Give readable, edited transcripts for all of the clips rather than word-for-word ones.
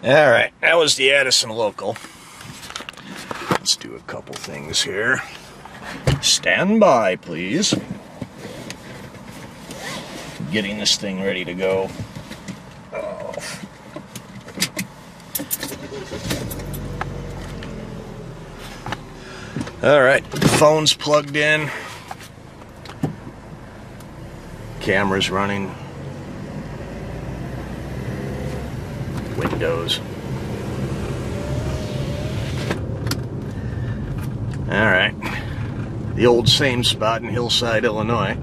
Alright, that was the Addison local. Let's do a couple things here. Stand by, please. Getting this thing ready to go. Oh. Alright, phone's plugged in. Camera's running. Windows. Alright. The old same spot in Hillside, Illinois.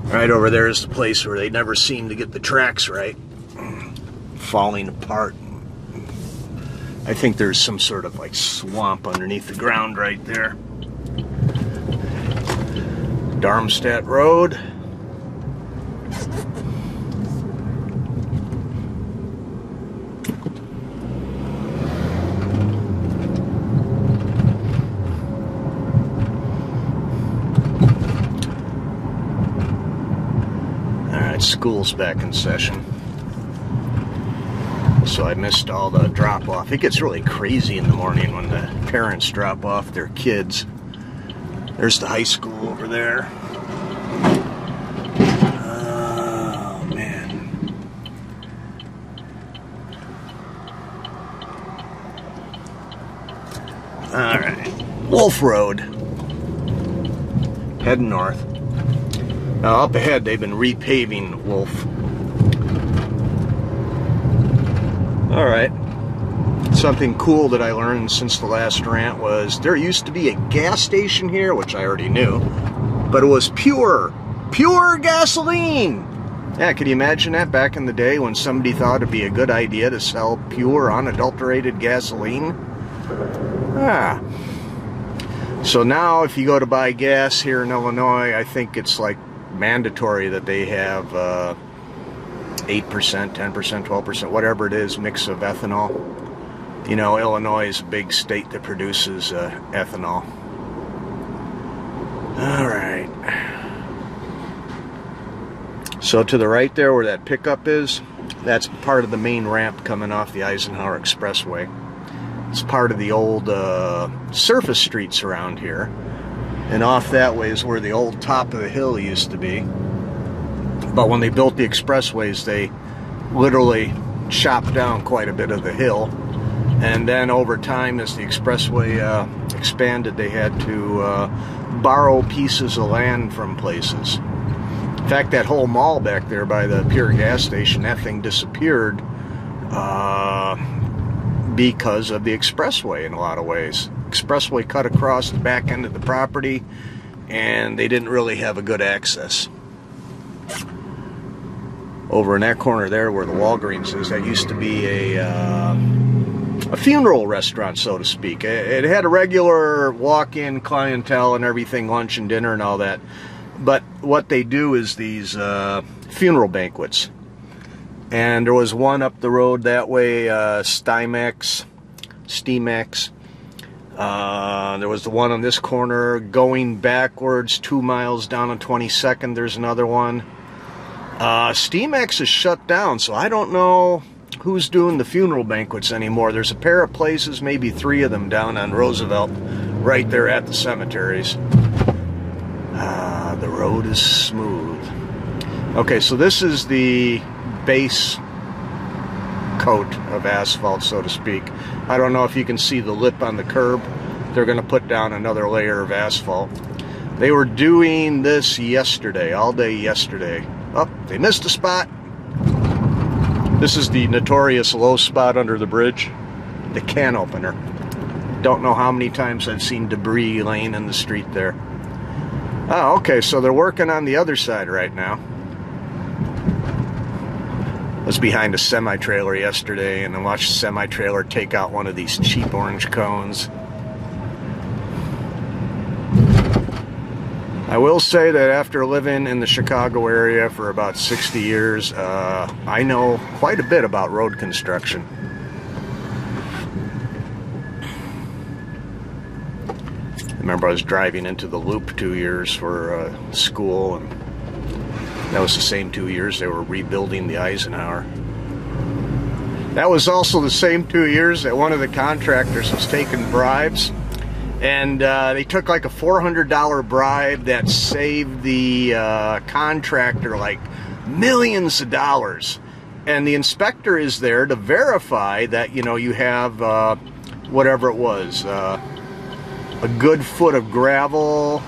Right over there is the place where they never seem to get the tracks right. Falling apart. I think there's some sort of like swamp underneath the ground right there. Darmstadt Road. Alright, school's back in session. So I missed all the drop-off. It gets really crazy in the morning when the parents drop off their kids. There's the high school over there. Oh, man. Alright. Wolf Road. Heading north. Now, up ahead, they've been repaving Wolf. Alright. Something cool that I learned since the last rant was there used to be a gas station here, which I already knew, but it was pure gasoline. Yeah, can you imagine that back in the day when somebody thought it'd be a good idea to sell pure, unadulterated gasoline? Ah. So now if you go to buy gas here in Illinois, I think it's like mandatory that they have 8%, 10%, 12%, whatever it is, mix of ethanol. You know, Illinois is a big state that produces ethanol. Alright. So to the right there where that pickup is, that's part of the main ramp coming off the Eisenhower Expressway. It's part of the old surface streets around here. And off that way is where the old top of the hill used to be. But when they built the expressways, they literally chopped down quite a bit of the hill. And then over time, as the expressway expanded, they had to borrow pieces of land from places. In fact, that whole mall back there by the Pure gas station, that thing disappeared because of the expressway in a lot of ways. Expressway cut across the back end of the property, and they didn't really have a good access. Over in that corner there where the Walgreens is, that used to be a funeral restaurant, so to speak. It had a regular walk-in clientele and everything, lunch and dinner and all that. But what they do is these funeral banquets. And there was one up the road that way, Steamex. There was the one on this corner going backwards 2 miles down on 22nd. There's another one. Steamex is shut down, so I don't know who's doing the funeral banquets anymore. There's a pair of places, maybe 3 of them down on Roosevelt, right there at the cemeteries. The road is smooth. Okay, so this is the base coat of asphalt, so to speak. I don't know if you can see the lip on the curb. They're going to put down another layer of asphalt. They were doing this yesterday, all day yesterday. Oh, they missed a spot. This is the notorious low spot under the bridge, the can opener. Don't know how many times I've seen debris laying in the street there. Oh, okay, so they're working on the other side right now. I was behind a semi-trailer yesterday and I watched a semi-trailer take out one of these cheap orange cones. I will say that after living in the Chicago area for about 60 years, I know quite a bit about road construction. I remember I was driving into the Loop 2 years for school, and that was the same 2 years they were rebuilding the Eisenhower. That was also the same 2 years that one of the contractors was taking bribes. And they took like a $400 bribe that saved the contractor like millions of dollars. And the inspector is there to verify that, you know, you have whatever it was, a good foot of gravel,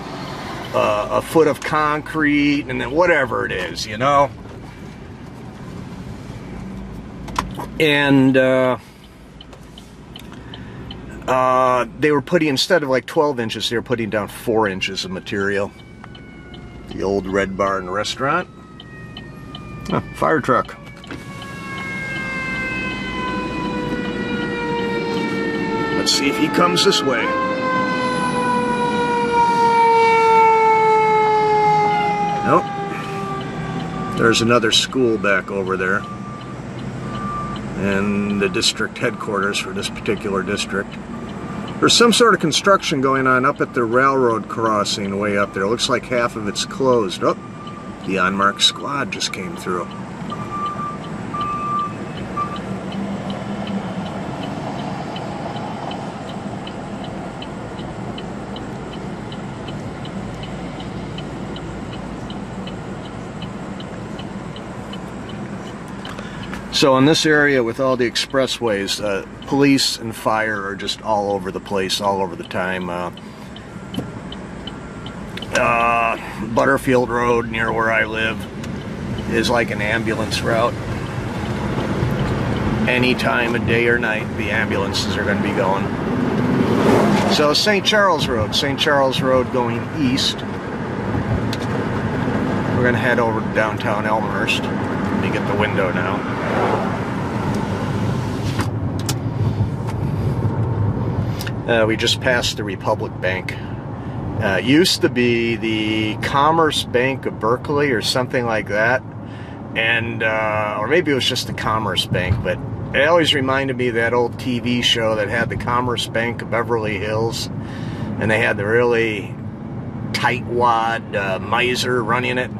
a foot of concrete, and then whatever it is, you know. And they were putting, instead of like 12 inches, they were putting down 4 inches of material. The old Red Barn restaurant. Oh, fire truck. Let's see if he comes this way. Nope. There's another school back over there. And the district headquarters for this particular district. There's some sort of construction going on up at the railroad crossing way up there. Looks like half of it's closed. Oh, the unmarked squad just came through. So in this area with all the expressways, police and fire are just all over the place, all over the time. Butterfield Road near where I live is like an ambulance route. Any time of day or night, the ambulances are going to be going. So St. Charles Road going east. We're going to head over to downtown Elmhurst. Let me get the window now. We just passed the Republic Bank. Used to be the Commerce Bank of Berkeley or something like that, and or maybe it was just the Commerce Bank, but it always reminded me of that old TV show that had the Commerce Bank of Beverly Hills, and they had the really tightwad miser running it.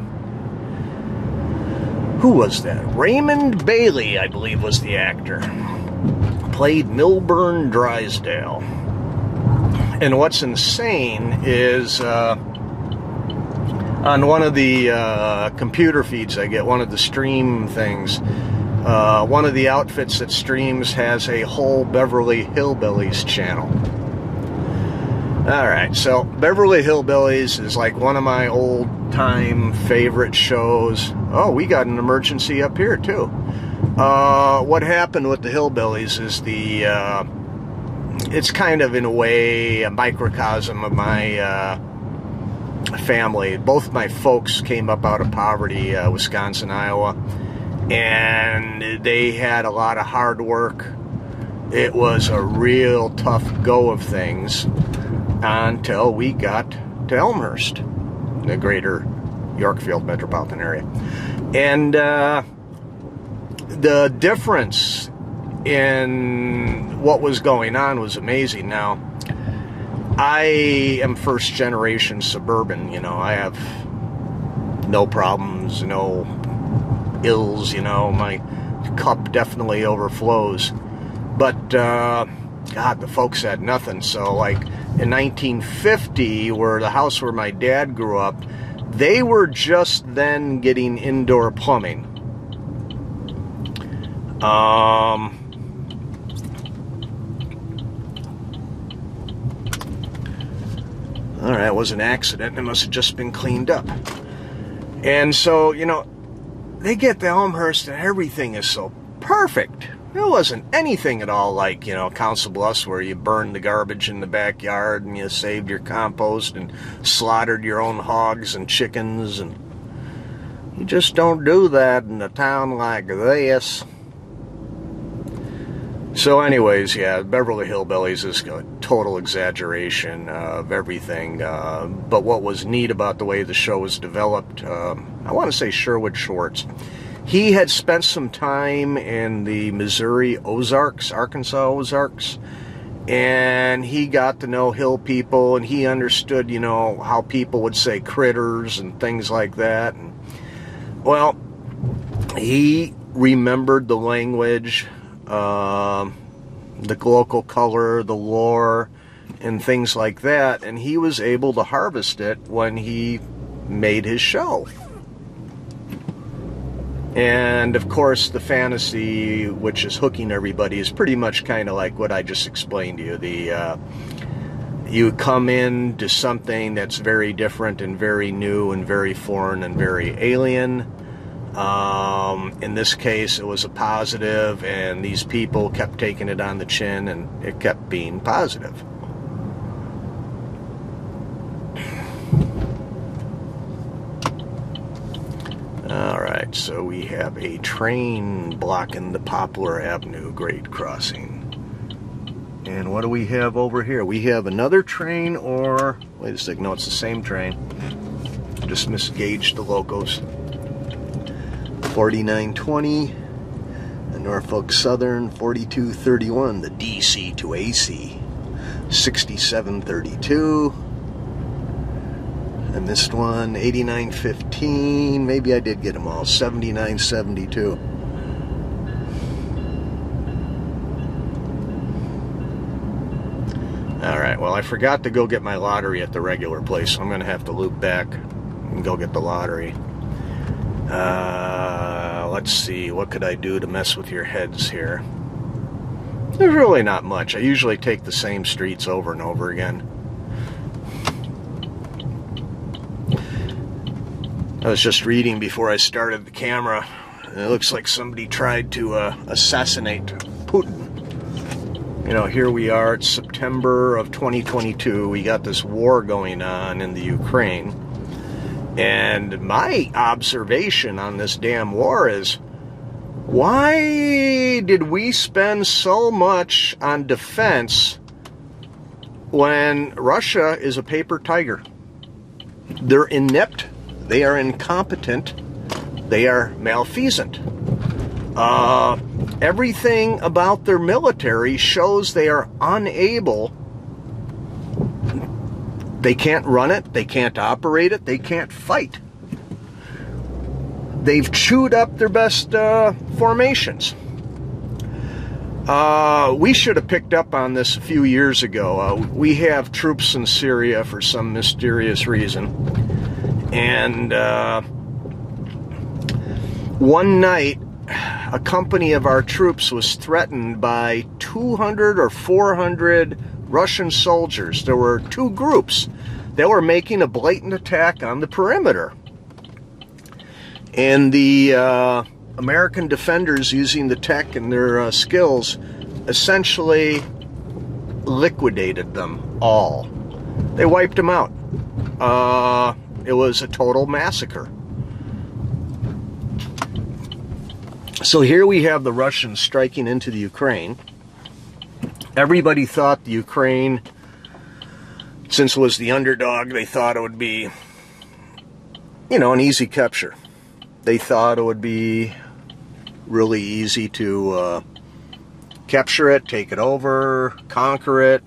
Who was that? Raymond Bailey, I believe, was the actor. Played Milburn Drysdale. And what's insane is on one of the computer feeds I get, one of the stream things, one of the outfits that streams has a whole Beverly Hillbillies channel. Alright, so Beverly Hillbillies is like one of my old-time favorite shows. Oh, we got an emergency up here, too. What happened with the Hillbillies is it's kind of, in a way, a microcosm of my family. Both my folks came up out of poverty, Wisconsin, Iowa, and they had a lot of hard work. It was a real tough go of things until we got to Elmhurst, the greater Yorkfield metropolitan area. And the difference in what was going on was amazing. Now, I am first generation suburban, you know. I have no problems, no ills, you know. My cup definitely overflows. But, God, the folks had nothing. So, like, in 1950, where the house where my dad grew up, they were just then getting indoor plumbing. Alright, it was an accident. It must have just been cleaned up. And so, you know, they get to Elmhurst and everything is so perfect. There wasn't anything at all like, you know, Council Bluffs, where you burned the garbage in the backyard and you saved your compost and slaughtered your own hogs and chickens. And you just don't do that in a town like this. So anyways, yeah, Beverly Hillbillies is a total exaggeration of everything. But what was neat about the way the show was developed, I want to say Sherwood Schwartz. He had spent some time in the Missouri Ozarks, Arkansas Ozarks, and he got to know hill people, and he understood, you know, how people would say critters and things like that. And, well, he remembered the language. the local color, the lore, and things like that, and he was able to harvest it when he made his show. And of course the fantasy, which is hooking everybody, is pretty much kind of like what I just explained to you. You come into something that's very different and very new and very foreign and very alien. In this case, it was a positive, and these people kept taking it on the chin, and it kept being positive. Alright, so we have a train blocking the Poplar Avenue grade crossing. And what do we have over here? We have another train, or... wait a second, no, it's the same train. Just misgauged the locos. 4920, the Norfolk Southern. 4231, the DC to AC. 6732. I missed one. 8915. Maybe I did get them all. 7972. Alright, well, I forgot to go get my lottery at the regular place, so I'm going to have to loop back and go get the lottery. Let's see, what could I do to mess with your heads here? There's really not much. I usually take the same streets over and over again. I was just reading before I started the camera, and it looks like somebody tried to assassinate Putin. You know, here we are, it's September of 2022, we got this war going on in the Ukraine, and my observation on this damn war is, why did we spend so much on defense when Russia is a paper tiger? They're inept, they are incompetent, they are malfeasant. Everything about their military shows they are unable. They can't run it, they can't operate it, they can't fight. They've chewed up their best formations. We should have picked up on this a few years ago. We have troops in Syria for some mysterious reason. And one night, a company of our troops was threatened by 200 or 400 Russian soldiers. There were two groups that were making a blatant attack on the perimeter. And the American defenders, using the tech and their skills, essentially liquidated them all. They wiped them out. It was a total massacre. So here we have the Russians striking into the Ukraine. Everybody thought the Ukraine, since it was the underdog, they thought it would be, you know, an easy capture. They thought it would be really easy to capture it, take it over, conquer it,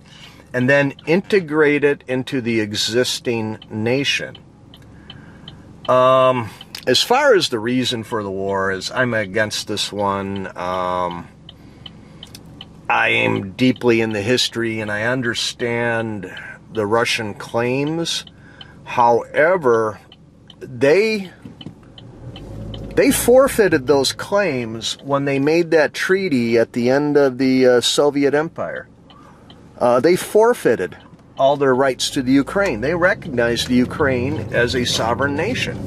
and then integrate it into the existing nation. As far as the reason for the war is, I'm against this one. I am deeply in the history and I understand the Russian claims. However, they forfeited those claims when they made that treaty at the end of the Soviet Empire. They forfeited all their rights to the Ukraine. They recognized the Ukraine as a sovereign nation.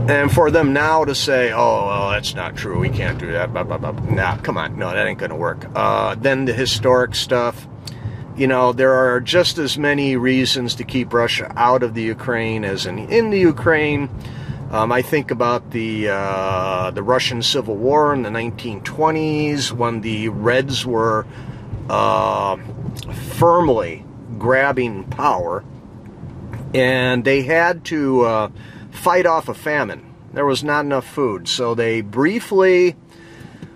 And for them now to say, oh, well, that's not true, we can't do that, blah, blah, blah. Nah, come on, no, that ain't going to work. Then the historic stuff, you know, there are just as many reasons to keep Russia out of the Ukraine as in the Ukraine. I think about the Russian Civil War in the 1920s, when the Reds were firmly grabbing power, and they had to fight off a famine. There was not enough food, so they briefly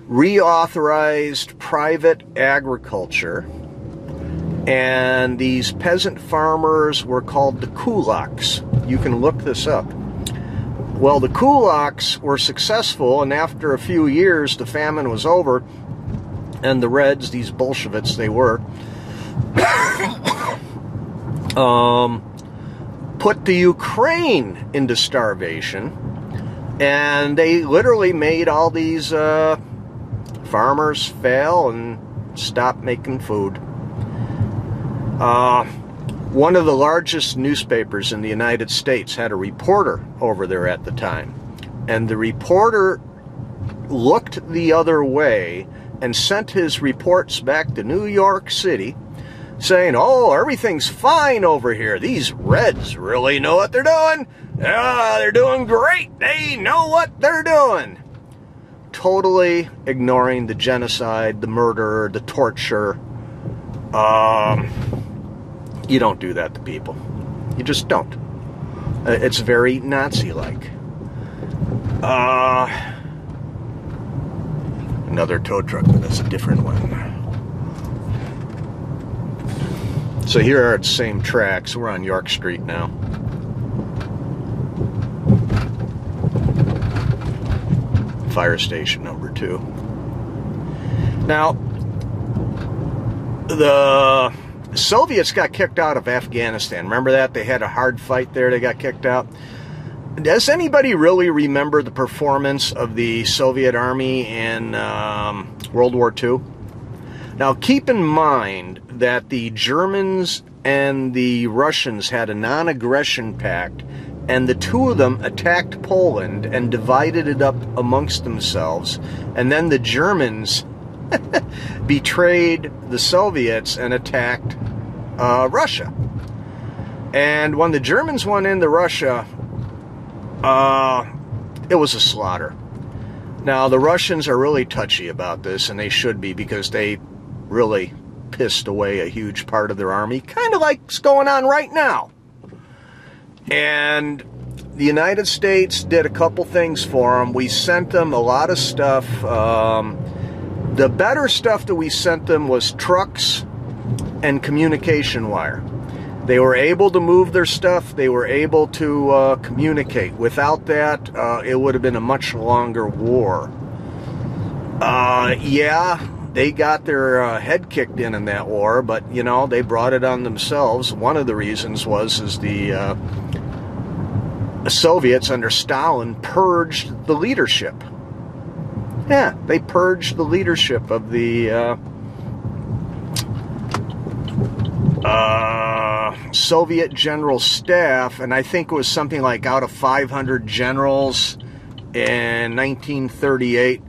reauthorized private agriculture, and these peasant farmers were called the kulaks. You can look this up. Well, the kulaks were successful, and after a few years, the famine was over, and the Reds, these Bolsheviks they were, put the Ukraine into starvation, and they literally made all these farmers fail and stop making food. One of the largest newspapers in the United States had a reporter over there at the time, and the reporter looked the other way and sent his reports back to New York City saying, oh, everything's fine over here. These Reds really know what they're doing. They're doing great. They know what they're doing. Totally ignoring the genocide, the murder, the torture. You don't do that to people. You just don't. It's very Nazi-like. Another tow truck, but that's a different one. So here are the same tracks. We're on York Street now. Fire station number 2. Now, the Soviets got kicked out of Afghanistan. Remember that? They had a hard fight there. They got kicked out. Does anybody really remember the performance of the Soviet army in World War II? Now, keep in mind that the Germans and the Russians had a non-aggression pact, and the two of them attacked Poland and divided it up amongst themselves, and then the Germans betrayed the Soviets and attacked Russia. And when the Germans went into Russia, it was a slaughter. Now, the Russians are really touchy about this, and they should be, because they really pissed away a huge part of their army, kind of like what's going on right now. And the United States did a couple things for them. We sent them a lot of stuff. The better stuff that we sent them was trucks and communication wire. They were able to move their stuff. They were able to communicate. Without that, it would have been a much longer war. Yeah, they got their head kicked in that war, but, you know, they brought it on themselves. One of the reasons was the Soviets under Stalin purged the leadership. Yeah, they purged the leadership of the Soviet General Staff, and I think it was something like out of 500 generals in 1938,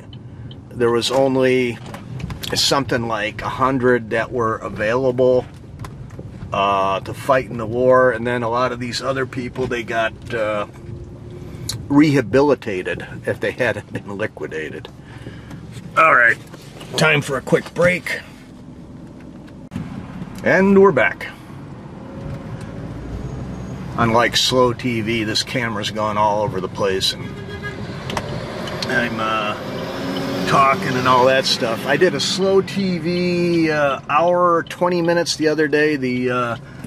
there was only something like 100 that were available to fight in the war, and then a lot of these other people, they got rehabilitated if they hadn't been liquidated. All right, time for a quick break. And we're back. Unlike slow TV, this camera's gone all over the place, and I'm talking and all that stuff. I did a slow TV hour, 20 minutes the other day, the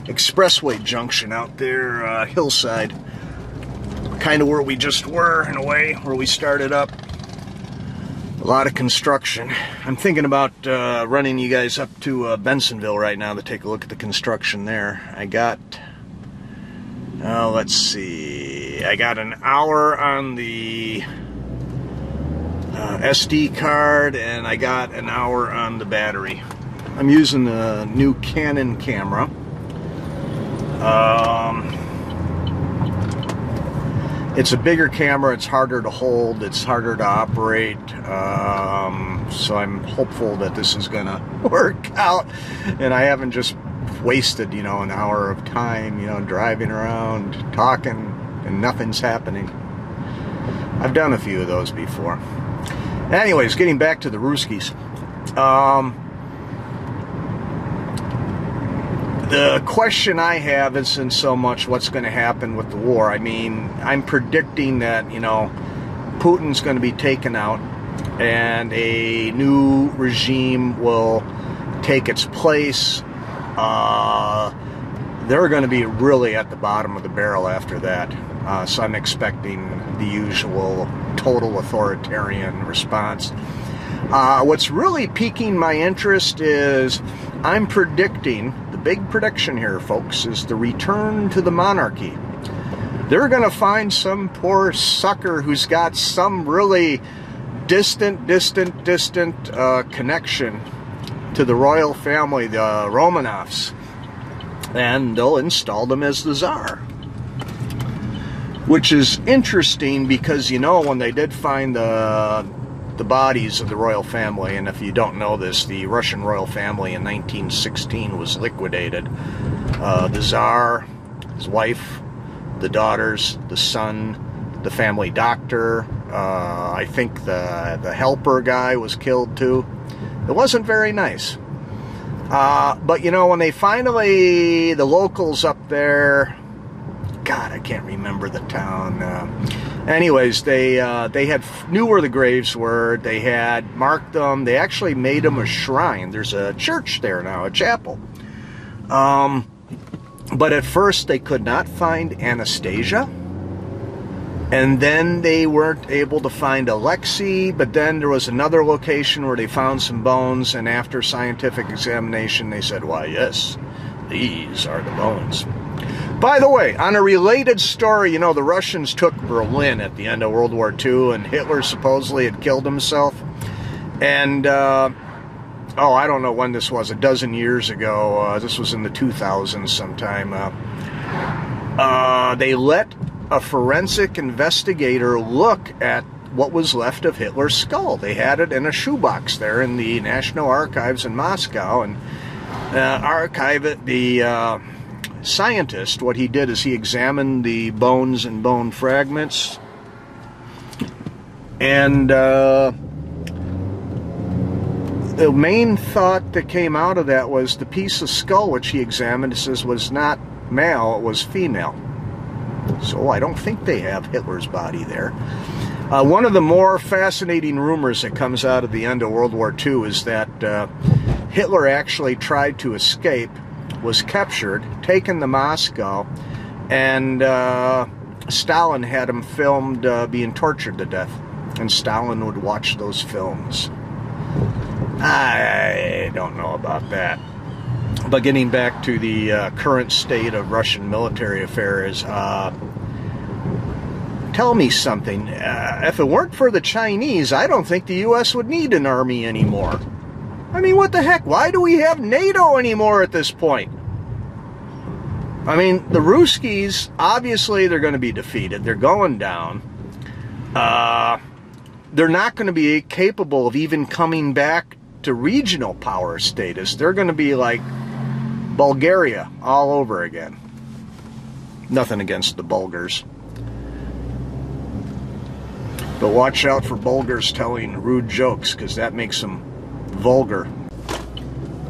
expressway junction out there, Hillside. Kind of where we just were, in a way, where we started up. A lot of construction. I'm thinking about running you guys up to Bensonville right now to take a look at the construction there. I got, let's see, I got an hour on the SD card, and I got an hour on the battery. I'm using the new Canon camera. It's a bigger camera, it's harder to hold, it's harder to operate, so I'm hopeful that this is gonna work out, and I haven't just wasted, you know, an hour of time, you know, driving around, talking, and nothing's happening. I've done a few of those before. Anyways, getting back to the Ruskies. The question I have isn't so much what's going to happen with the war. I mean, I'm predicting that, you know, Putin's going to be taken out and a new regime will take its place. They're going to be really at the bottom of the barrel after that. so I'm expecting the usual total authoritarian response. What's really piquing my interest is I'm predicting, the big prediction here, folks, is the return to the monarchy. They're going to find some poor sucker who's got some really distant connection to the royal family, the Romanovs, and they'll install them as the Tsar. Which is interesting because, you know, when they did find the bodies of the royal family, and if you don't know this, the Russian royal family in 1916 was liquidated. The Tsar, his wife, the daughters, the son, the family doctor, I think the helper guy was killed too. It wasn't very nice. But you know, when they finally, the locals up there, God, I can't remember the town. Anyways, they knew where the graves were. They had marked them. They actually made them a shrine. There's a church there now, a chapel. But at first they could not find Anastasia, and then they weren't able to find Alexei, but then there was another location where they found some bones, and after scientific examination they said, why yes, these are the bones. By the way, on a related story, you know, the Russians took Berlin at the end of World War II, and Hitler supposedly had killed himself, and oh, I don't know when this was, a dozen years ago. This was in the 2000s sometime. They let a forensic investigator look at what was left of Hitler's skull. They had it in a shoebox there in the National Archives in Moscow, and the scientist, what he did is he examined the bones and bone fragments, and the main thought that came out of that was the piece of skull which he examined, it says, was not male, it was female. So I don't think they have Hitler's body there. One of the more fascinating rumors that comes out of the end of World War II is that Hitler actually tried to escape, was captured, taken to Moscow, and Stalin had him filmed being tortured to death. And Stalin would watch those films. I don't know about that. But getting back to the current state of Russian military affairs, tell me something. If it weren't for the Chinese, I don't think the U.S. would need an army anymore. I mean, what the heck? Why do we have NATO anymore at this point? I mean, the Ruskies, obviously they're going to be defeated. They're going down. They're not going to be capable of even coming back to regional power status. They're going to be like Bulgaria all over again. Nothing against the Bulgars. But watch out for Bulgars telling rude jokes, because that makes them vulgar.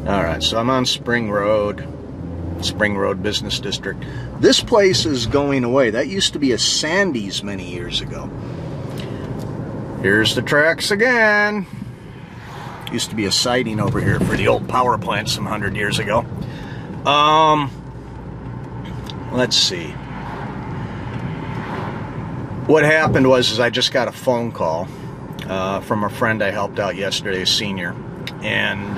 Alright, so I'm on Spring Road Business District. This place is going away. That used to be a Sandy's many years ago. Here's the tracks again. Used to be a siding over here for the old power plant some 100 years ago. Let's see. What happened was I just got a phone call from a friend I helped out yesterday, a senior, and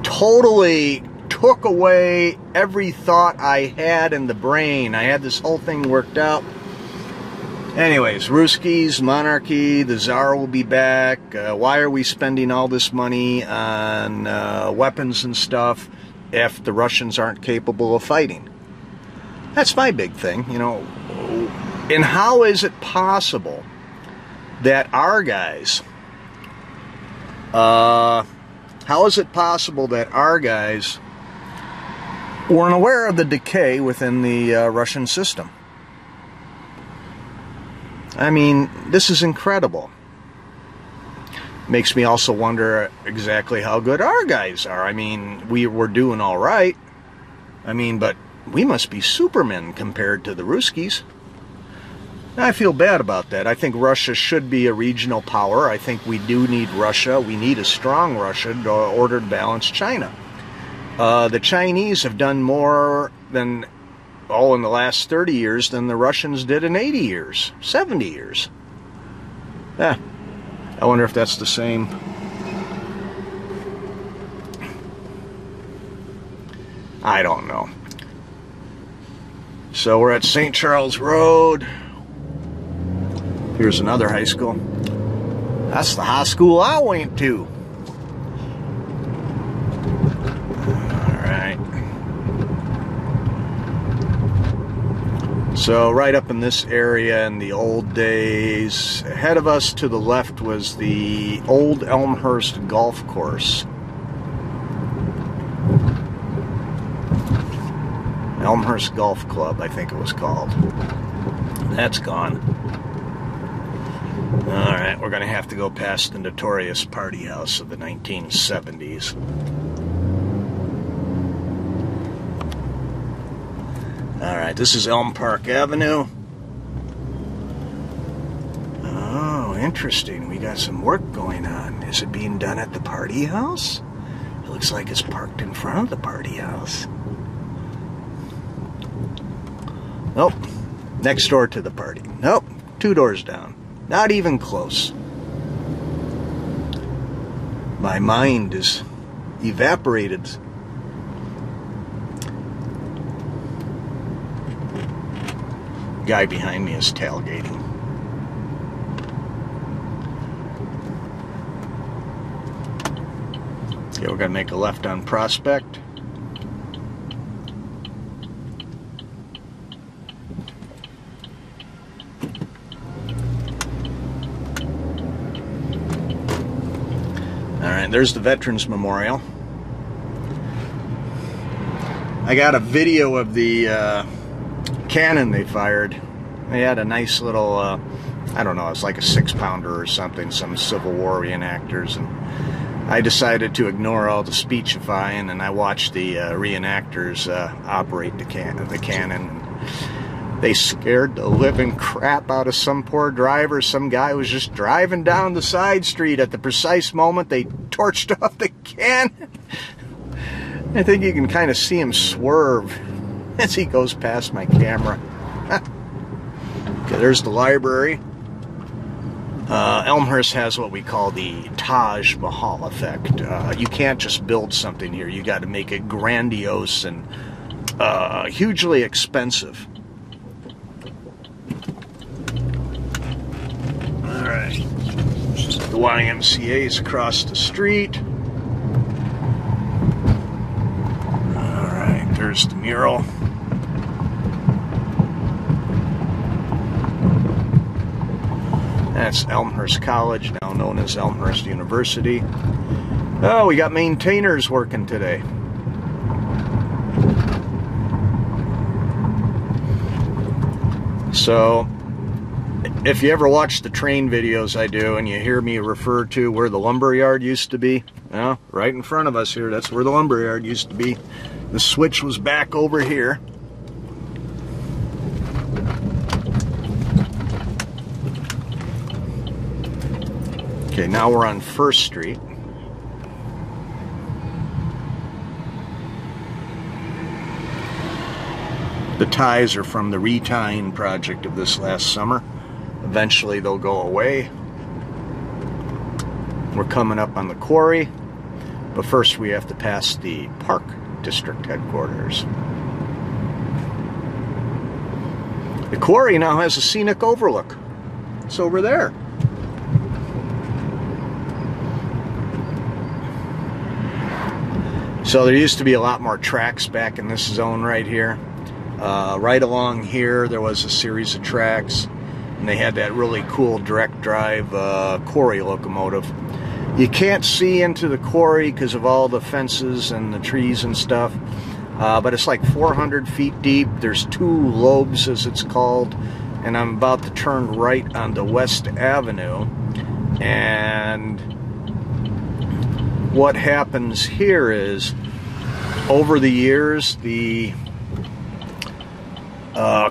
totally took away every thought I had in the brain. I had this whole thing worked out. Anyways, Ruskies, monarchy, the Tsar will be back. Why are we spending all this money on weapons and stuff if the Russians aren't capable of fighting? That's my big thing, you know. And how is it possible that our guys, weren't aware of the decay within the Russian system? I mean, this is incredible. Makes me also wonder exactly how good our guys are. I mean, we were doing all right. I mean, but we must be supermen compared to the Ruskies. I feel bad about that. I think Russia should be a regional power. I think we do need Russia. We need a strong Russia to order to balance China. The Chinese have done more than oh, in the last 30 years than the Russians did in 80 years, 70 years. Yeah, I wonder if that's the same. I don't know. So we're at St. Charles Road. Here's another high school. That's the high school I went to. Alright. So right up in this area in the old days, ahead of us to the left was the old Elmhurst Golf Course. Elmhurst Golf Club, I think it was called. That's gone. Alright, we're going to have to go past the notorious party house of the 1970s. Alright, this is Elm Park Avenue. Oh, interesting. We got some work going on. Is it being done at the party house? It looks like it's parked in front of the party house. Nope. Next door to the party. Nope. 2 doors down. Not even close. My mind is evaporated. Guy behind me is tailgating. Okay, we're gonna make a left on Prospect. Alright, there's the Veterans Memorial. I got a video of the cannon they fired. They had a nice little, I don't know, it's like a 6-pounder or something, some Civil War reenactors, and I decided to ignore all the speechifying, and I watched the reenactors operate the cannon. They scared the living crap out of some poor driver. Some guy was just driving down the side street at the precise moment they torched off the cannon. I think you can kind of see him swerve as he goes past my camera. Okay, there's the library. Elmhurst has what we call the Taj Mahal effect. You can't just build something here. You got to make it grandiose and hugely expensive. Alright. The YMCA is across the street. Alright, there's the mural. That's Elmhurst College, now known as Elmhurst University. Oh, we got maintainers working today. So, if you ever watch the train videos I do and you hear me refer to where the lumberyard used to be, well, right in front of us here, that's where the lumberyard used to be. The switch was back over here. Okay, now we're on 1st Street. The ties are from the retying project of this last summer. Eventually they'll go away. We're coming up on the quarry, but first we have to pass the Park District headquarters. The quarry now has a scenic overlook. It's over there. So there used to be a lot more tracks back in this zone right here. Right along here there was a series of tracks, and they had that really cool direct drive quarry locomotive. You can't see into the quarry because of all the fences and the trees and stuff, but it's like 400 feet deep. There's 2 lobes, as it's called, and I'm about to turn right onto West Avenue. And what happens here is, over the years, the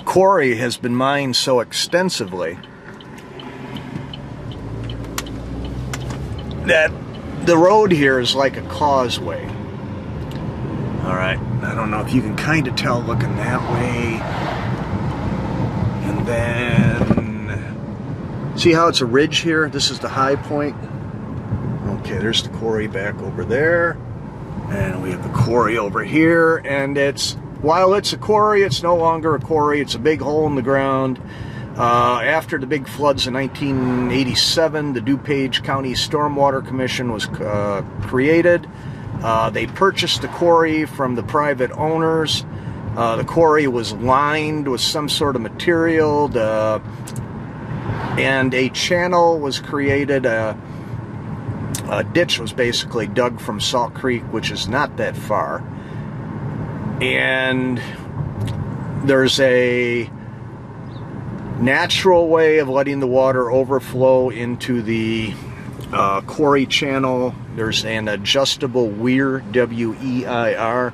quarry has been mined so extensively that the road here is like a causeway. All right, I don't know if you can kind of tell looking that way. And then, see how it's a ridge here? This is the high point. Okay, there's the quarry back over there. And we have the quarry over here. And while it's a quarry, it's no longer a quarry. It's a big hole in the ground. After the big floods in 1987, the DuPage County Stormwater Commission was created. They purchased the quarry from the private owners. The quarry was lined with some sort of material, and a channel was created. A ditch was basically dug from Salt Creek, which is not that far. And there's a natural way of letting the water overflow into the quarry channel. There's an adjustable weir, W-E-I-R.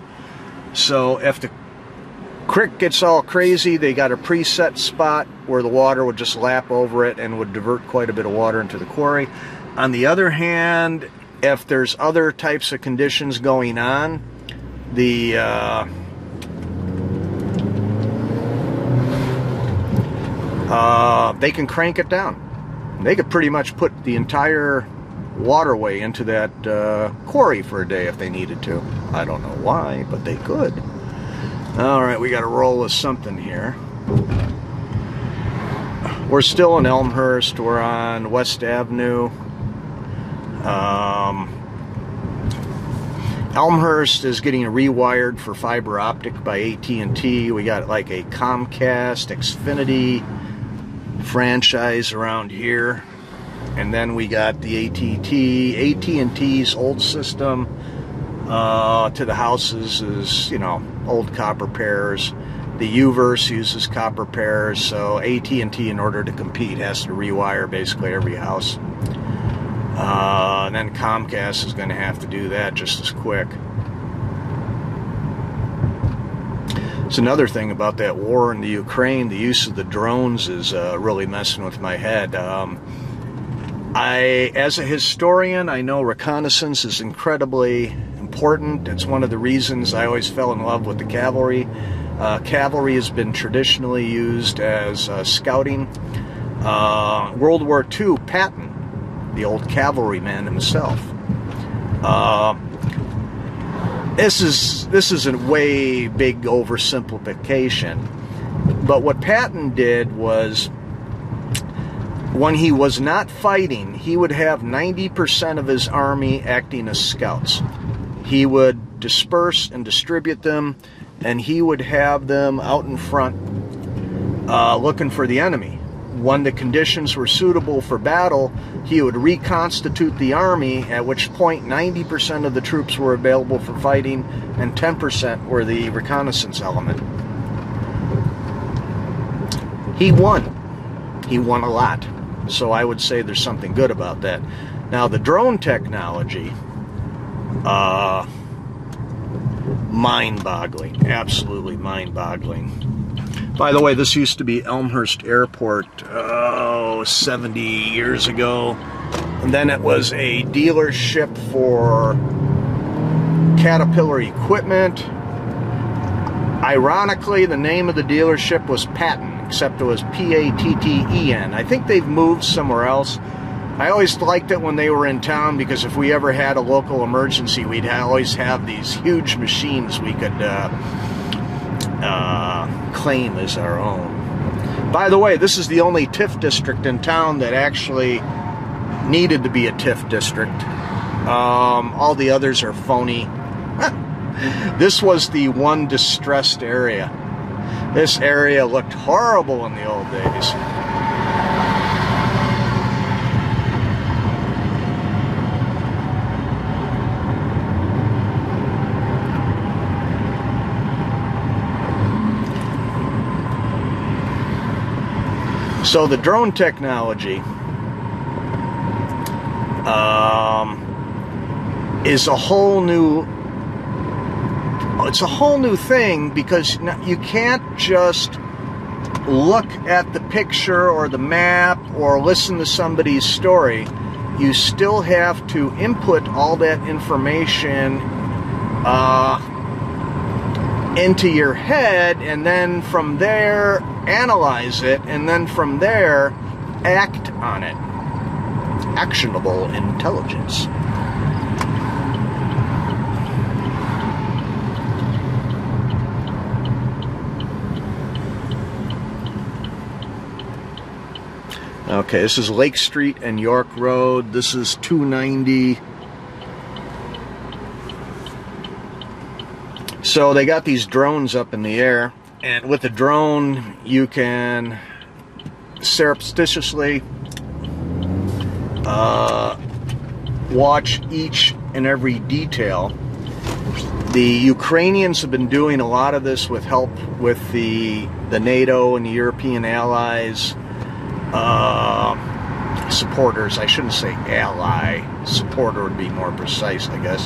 So if the creek gets all crazy, they got a preset spot where the water would just lap over it and would divert quite a bit of water into the quarry. On the other hand, if there's other types of conditions going on, they can crank it down. They could pretty much put the entire waterway into that quarry for a day if they needed to. I don't know why, but they could. Alright, we got a roll of something here. We're still in Elmhurst. We're on West Avenue. Elmhurst is getting rewired for fiber optic by AT&T. We got like a Comcast, Xfinity franchise around here. And then we got the AT&T's old system to the houses is, you know, old copper pairs. The U-verse uses copper pairs, so AT&T, in order to compete, has to rewire basically every house. And then Comcast is going to have to do that just as quick. It's another thing about that war in the Ukraine. The use of the drones is really messing with my head. As a historian, I know reconnaissance is incredibly important. It's one of the reasons I always fell in love with the cavalry. Cavalry has been traditionally used as scouting. World War II, Patton, the old cavalryman himself. This is a way big oversimplification, but what Patton did was, when he was not fighting, he would have 90% of his army acting as scouts. He would disperse and distribute them, and he would have them out in front looking for the enemy. When the conditions were suitable for battle, he would reconstitute the army, at which point 90% of the troops were available for fighting and 10% were the reconnaissance element. He won. He won a lot. So I would say there's something good about that. Now the drone technology, mind-boggling, absolutely mind-boggling. By the way, this used to be Elmhurst Airport 70 years ago, and then it was a dealership for Caterpillar equipment. Ironically, the name of the dealership was Patton, except it was P-A-T-T-E-N. I think they've moved somewhere else. I always liked it when they were in town, because if we ever had a local emergency, we'd always have these huge machines we could claim as our own. By the way, this is the only TIF district in town that actually needed to be a TIF district. All the others are phony. This was the one distressed area. This area looked horrible in the old days. So the drone technology is a whole new, it's a whole new thing, because you can't just look at the picture or the map or listen to somebody's story. You still have to input all that information into your head, and then from there analyze it, and then from there act on it. Actionable intelligence. Okay, this is Lake Street and York Road. This is 290. So they got these drones up in the air, and with the drone you can surreptitiously watch each and every detail. The Ukrainians have been doing a lot of this with help with the NATO and the European allies. Supporters, I shouldn't say ally, supporter would be more precise, I guess.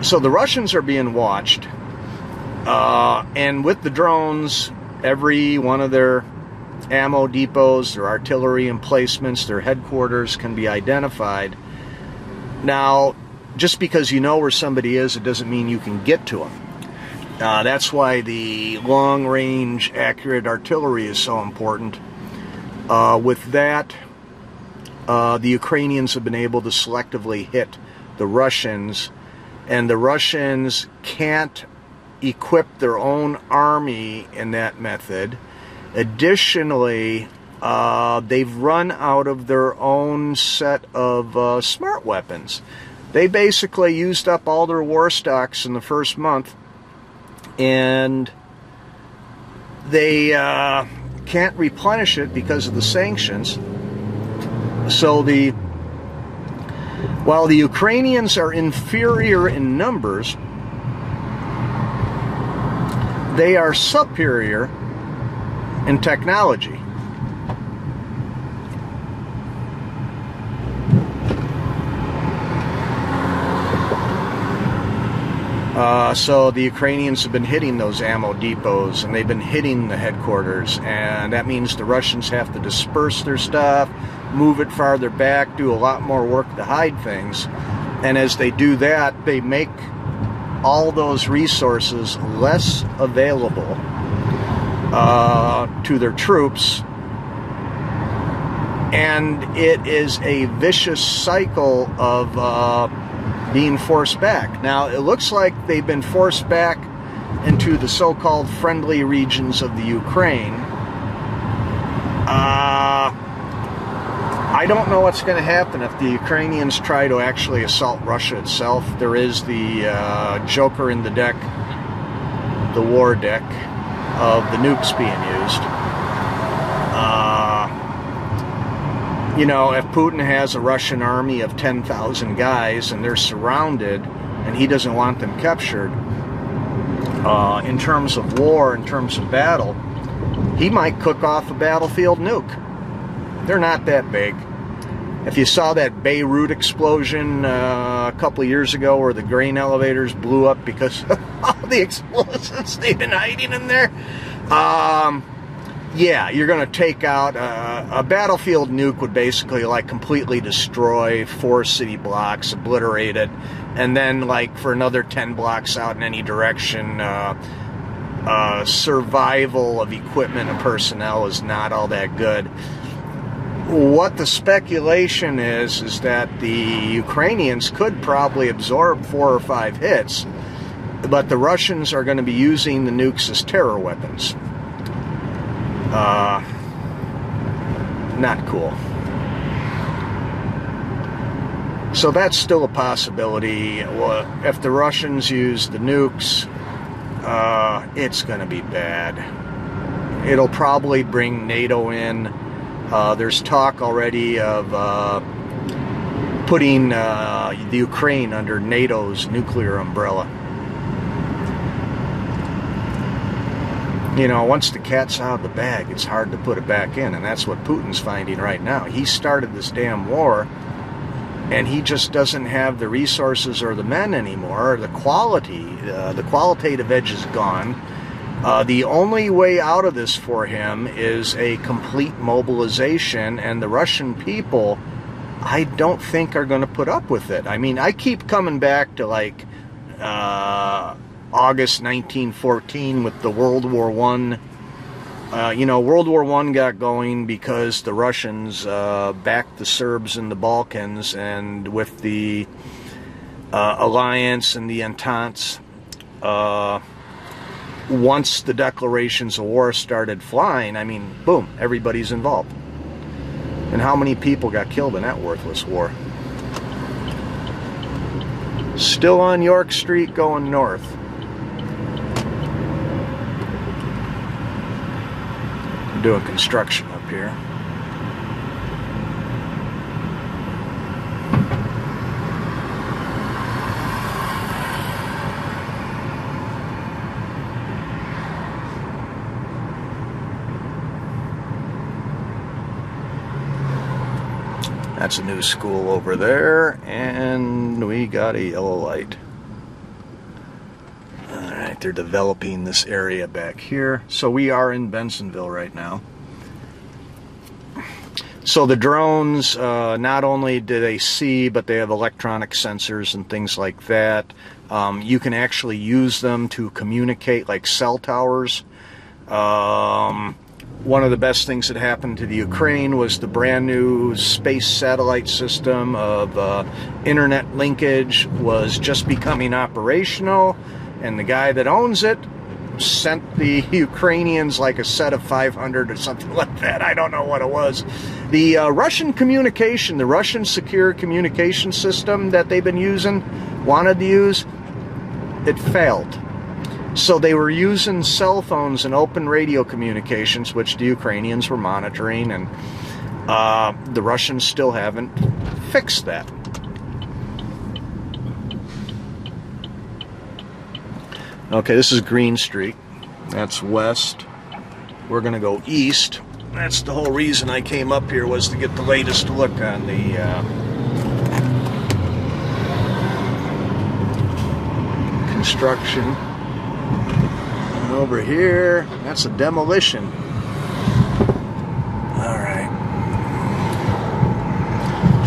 So the Russians are being watched, and with the drones, every one of their ammo depots, their artillery emplacements, their headquarters can be identified. Now, just because you know where somebody is, it doesn't mean you can get to them. That's why the long-range accurate artillery is so important. With that, the Ukrainians have been able to selectively hit the Russians, and the Russians can't equip their own army in that method. Additionally, they've run out of their own set of smart weapons. They basically used up all their war stocks in the first month, and they can't replenish it because of the sanctions. So while the Ukrainians are inferior in numbers, they are superior in technology. So the Ukrainians have been hitting those ammo depots, and they've been hitting the headquarters, and that means the Russians have to disperse their stuff, move it farther back, do a lot more work to hide things. And as they do that, they make all those resources less available to their troops, and it is a vicious cycle of being forced back. Now, it looks like they've been forced back into the so-called friendly regions of the Ukraine. I don't know what's going to happen if the Ukrainians try to actually assault Russia itself. There is the joker in the deck, the war deck, of the nukes being used. You know, if Putin has a Russian army of 10,000 guys and they're surrounded and he doesn't want them captured, in terms of war, in terms of battle, he might cook off a battlefield nuke. They're not that big. If you saw that Beirut explosion a couple of years ago where the grain elevators blew up because of all the explosives they've been hiding in there, yeah, you're going to take out a battlefield nuke would basically like completely destroy 4 city blocks, obliterate it, and then like for another 10 blocks out in any direction, survival of equipment and personnel is not all that good. What the speculation is that the Ukrainians could probably absorb 4 or 5 hits, but the Russians are going to be using the nukes as terror weapons. Not cool. So that's still a possibility. If the Russians use the nukes, it's going to be bad. It'll probably bring NATO in. There's talk already of putting the Ukraine under NATO's nuclear umbrella. You know, once the cat's out of the bag, it's hard to put it back in, and that's what Putin's finding right now. He started this damn war, and he just doesn't have the resources or the men anymore. The qualitative edge is gone. The only way out of this for him is a complete mobilization, and the Russian people, I don't think, are going to put up with it. I mean, I keep coming back to, like, August 1914 with the World War I. You know, World War I got going because the Russians backed the Serbs in the Balkans, and with the alliance and the entente, once the declarations of war started flying, I mean, boom, everybody's involved. And how many people got killed in that worthless war? Still on York Street going north. Doing construction up here. That's a new school over there, and we got a yellow light. Alright, they're developing this area back here. So we are in Bensonville right now. So the drones, not only do they see, but they have electronic sensors and things like that. You can actually use them to communicate, like cell towers. One of the best things that happened to the Ukraine was the brand new space satellite system of internet linkage was just becoming operational, and the guy that owns it sent the Ukrainians like a set of 500 or something like that. I don't know what it was. The Russian communication, the Russian secure communication system that they've been using, wanted to use, it failed. So they were using cell phones and open radio communications, which the Ukrainians were monitoring, and the Russians still haven't fixed that. Okay, this is Green Street. That's west. We're going to go east. That's the whole reason I came up here, was to get the latest look on the construction. Over here, that's a demolition. Alright.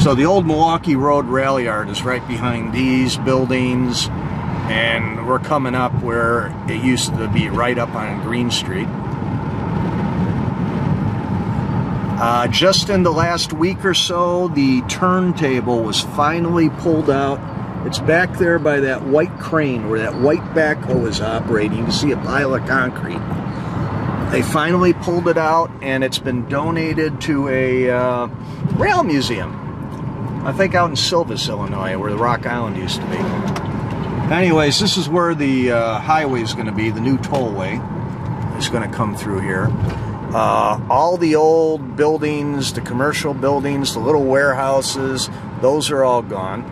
So the old Milwaukee Road Rail Yard is right behind these buildings, and we're coming up where it used to be right up on Green Street. Just in the last week or so, the turntable was finally pulled out. It's back there by that white crane where that white backhoe is operating. You can see a pile of concrete. They finally pulled it out, and it's been donated to a rail museum. I think out in Silvis, Illinois, where the Rock Island used to be. Anyways, this is where the highway is going to be. The new tollway is going to come through here. All the old buildings, the commercial buildings, the little warehouses, those are all gone.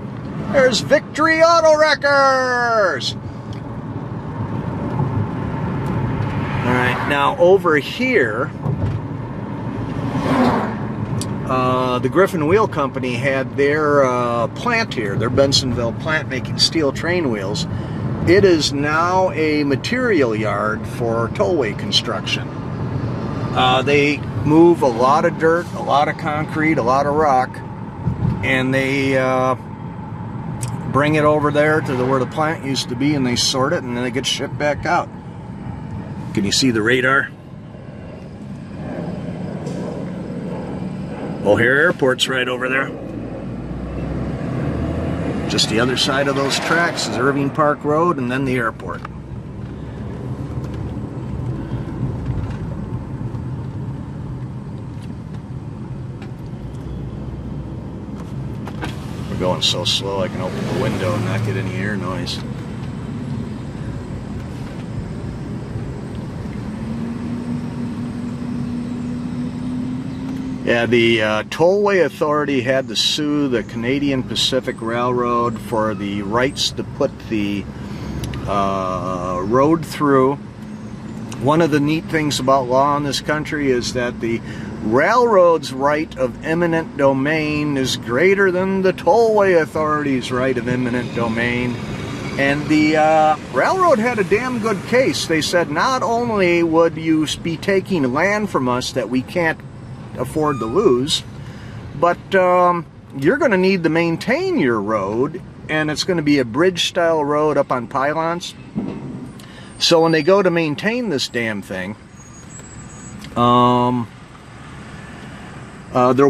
There's Victory Auto Wreckers! Alright, now over here, the Griffin Wheel Company had their plant here, their Bensonville plant making steel train wheels. It is now a material yard for tollway construction. They move a lot of dirt, a lot of concrete, a lot of rock, and they bring it over there to where the plant used to be, and they sort it, and then it gets shipped back out. Can you see the radar? O'Hare Airport's right over there. Just the other side of those tracks is Irving Park Road, and then the airport. We're going so slow I can open the window and not get any air noise. Yeah, the Tollway Authority had to sue the Canadian Pacific Railroad for the rights to put the road through. One of the neat things about law in this country is that the railroad's right of eminent domain is greater than the Tollway Authority's right of eminent domain. And the railroad had a damn good case. They said not only would you be taking land from us that we can't afford to lose, but you're going to need to maintain your road, and it's going to be a bridge-style road up on pylons. So when they go to maintain this damn thing, there'll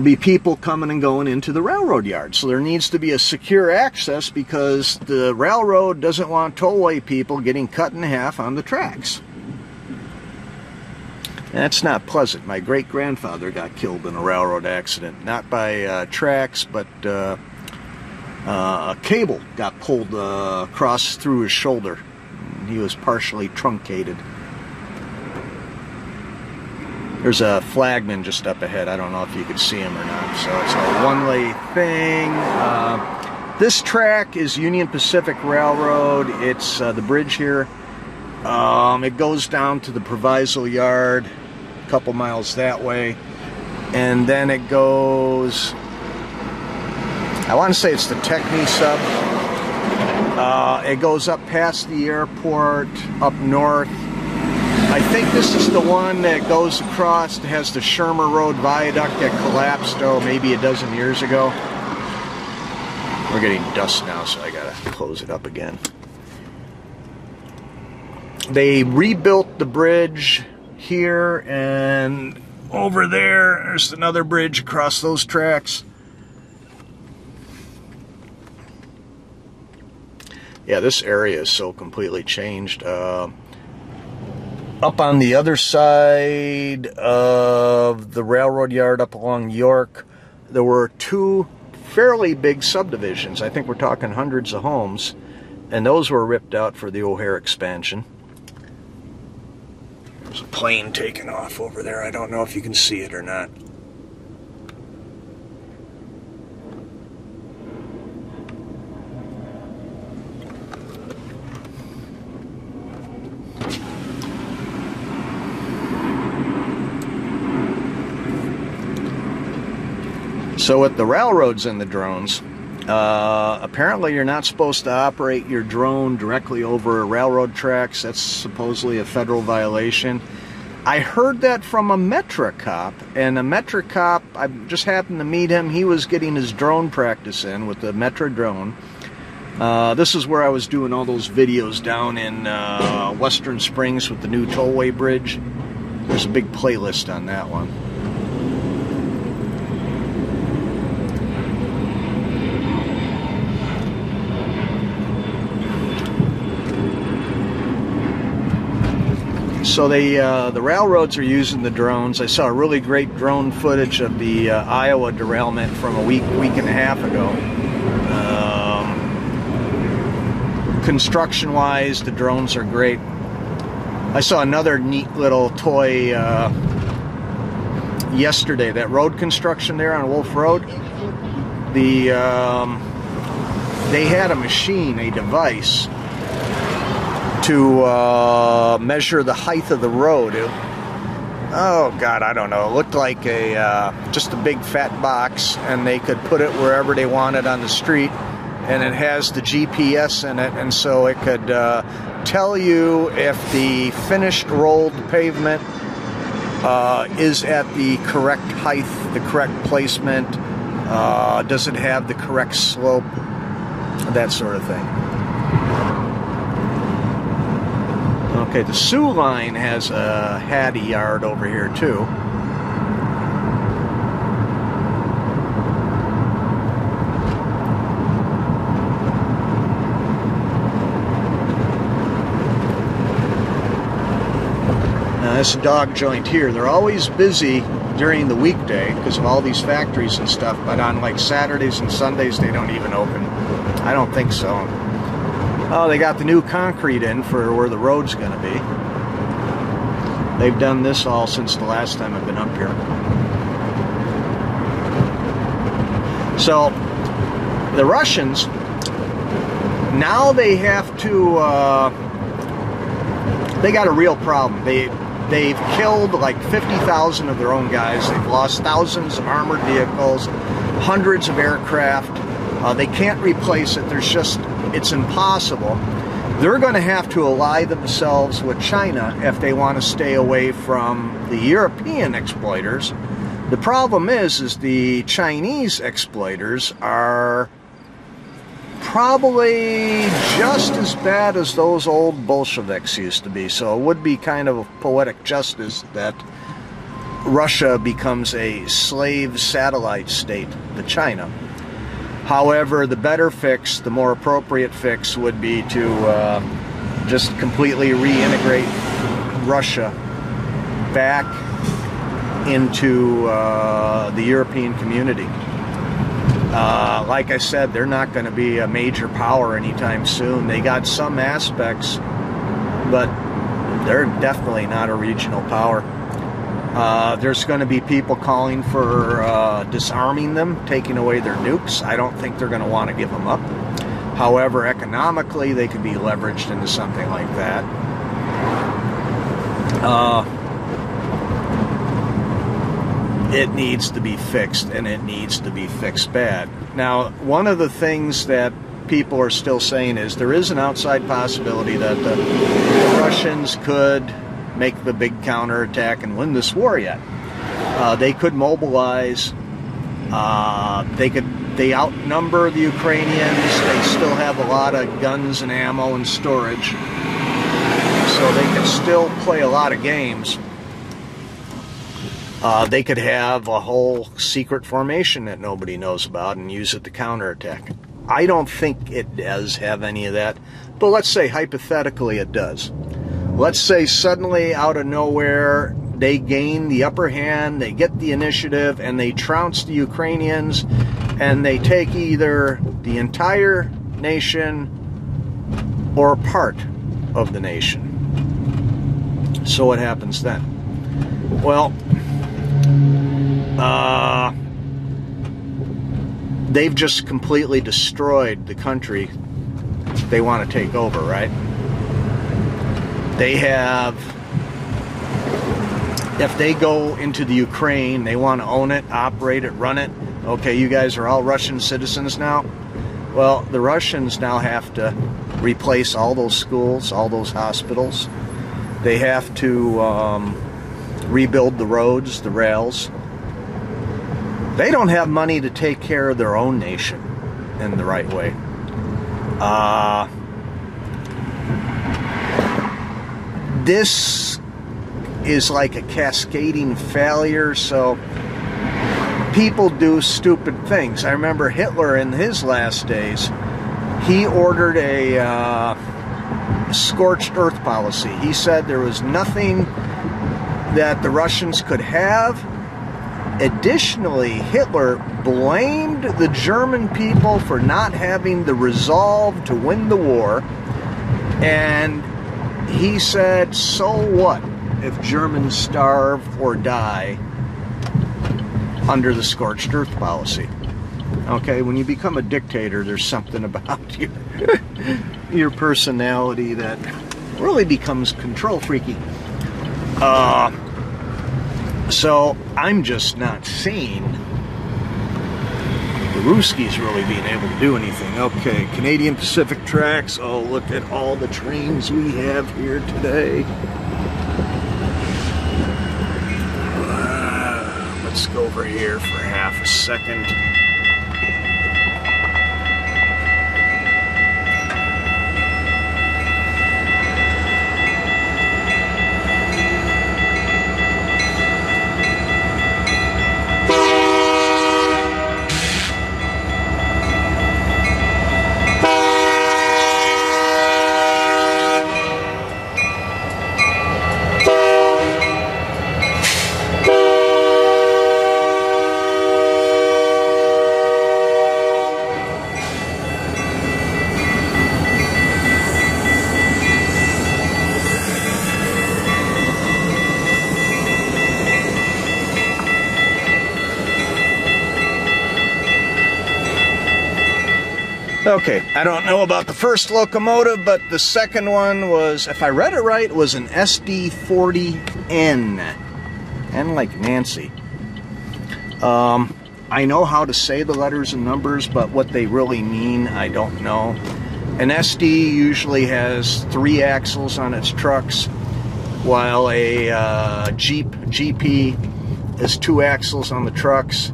be people coming and going into the railroad yard. So there needs to be a secure access because the railroad doesn't want tollway people getting cut in half on the tracks. That's not pleasant. My great-grandfather got killed in a railroad accident. Not by tracks, but a cable got pulled across through his shoulder. He was partially truncated. There's a flagman just up ahead. I don't know if you could see him or not. So it's a one-way thing. This track is Union Pacific Railroad. It's the bridge here. It goes down to the Proviso Yard, a couple miles that way. And then it goes, I want to say it's the Techni sub. It goes up past the airport, up north. I think this is the one that goes across, that has the Shermer Road viaduct that collapsed, maybe a dozen years ago. We're getting dust now, so I gotta close it up again. They rebuilt the bridge here, and over there's another bridge across those tracks. Yeah, this area is so completely changed. Up on the other side of the railroad yard up along York, there were two fairly big subdivisions. I think we're talking hundreds of homes, and those were ripped out for the O'Hare expansion. There's a plane taking off over there. I don't know if you can see it or not. So with the railroads and the drones, apparently you're not supposed to operate your drone directly over railroad tracks. That's supposedly a federal violation. I heard that from a Metra cop, and a Metra cop, I just happened to meet him. He was getting his drone practice in with the Metra drone. This is where I was doing all those videos down in Western Springs with the new tollway bridge. There's a big playlist on that one. So the railroads are using the drones. I saw really great drone footage of the Iowa derailment from a week and a half ago. Construction-wise, the drones are great. I saw another neat little toy yesterday. That road construction there on Wolf Road. They had a machine, a device, to measure the height of the road. Oh God, I don't know. It looked like just a big fat box, and they could put it wherever they wanted on the street, and it has the GPS in it, and so it could tell you if the finished rolled pavement is at the correct height, the correct placement, does it have the correct slope, that sort of thing. Okay, the Sioux line has a Hattie yard over here too. Now this dog joint here, they're always busy during the weekday because of all these factories and stuff, but on like Saturdays and Sundays they don't even open. I don't think so. Oh, they got the new concrete in for where the road's going to be. They've done this all since the last time I've been up here. So, the Russians, now they have to, they got a real problem. They've killed like 50,000 of their own guys. They've lost thousands of armored vehicles, hundreds of aircraft. They can't replace it. It's impossible. They're going to have to ally themselves with China if they want to stay away from the European exploiters. The problem is the Chinese exploiters are probably just as bad as those old Bolsheviks used to be. So it would be kind of a poetic justice that Russia becomes a slave satellite state to China. However, the better fix, the more appropriate fix, would be to just completely reintegrate Russia back into the European community. Like I said, they're not going to be a major power anytime soon. They got some aspects, but they're definitely not a regional power. There's going to be people calling for disarming them, taking away their nukes. I don't think they're going to want to give them up. However, economically, they could be leveraged into something like that. It needs to be fixed, and it needs to be fixed bad. Now, one of the things that people are still saying is there is an outside possibility that the Russians could make the big counterattack and win this war yet. They could mobilize. They outnumber the Ukrainians. They still have a lot of guns and ammo and storage, so they can still play a lot of games. They could have a whole secret formation that nobody knows about and use it to counterattack. I don't think it does have any of that, but let's say hypothetically it does. Let's say suddenly out of nowhere they gain the upper hand, they get the initiative, and they trounce the Ukrainians, and they take either the entire nation or part of the nation. So what happens then? Well, they've just completely destroyed the country they want to take over, right? They have, if they go into the Ukraine, they want to own it, operate it, run it. Okay, you guys are all Russian citizens now. Well, the Russians now have to replace all those schools, all those hospitals. They have to rebuild the roads, the rails. They don't have money to take care of their own nation in the right way. This is like a cascading failure, so people do stupid things. I remember Hitler in his last days, he ordered a scorched earth policy. He said there was nothing that the Russians could have. Additionally, Hitler blamed the German people for not having the resolve to win the war, and he said, so what if Germans starve or die under the scorched earth policy? Okay, when you become a dictator, there's something about your personality that really becomes control freaky. So I'm just not seeing the Ruskies really being able to do anything. Okay, Canadian Pacific tracks. Oh, look at all the trains we have here today. Let's go over here for half a second. Okay, I don't know about the first locomotive, but the second one was, if I read it right, it was an SD40N. N like Nancy. I know how to say the letters and numbers, but what they really mean, I don't know. An SD usually has 3 axles on its trucks, while a Jeep GP has 2 axles on the trucks.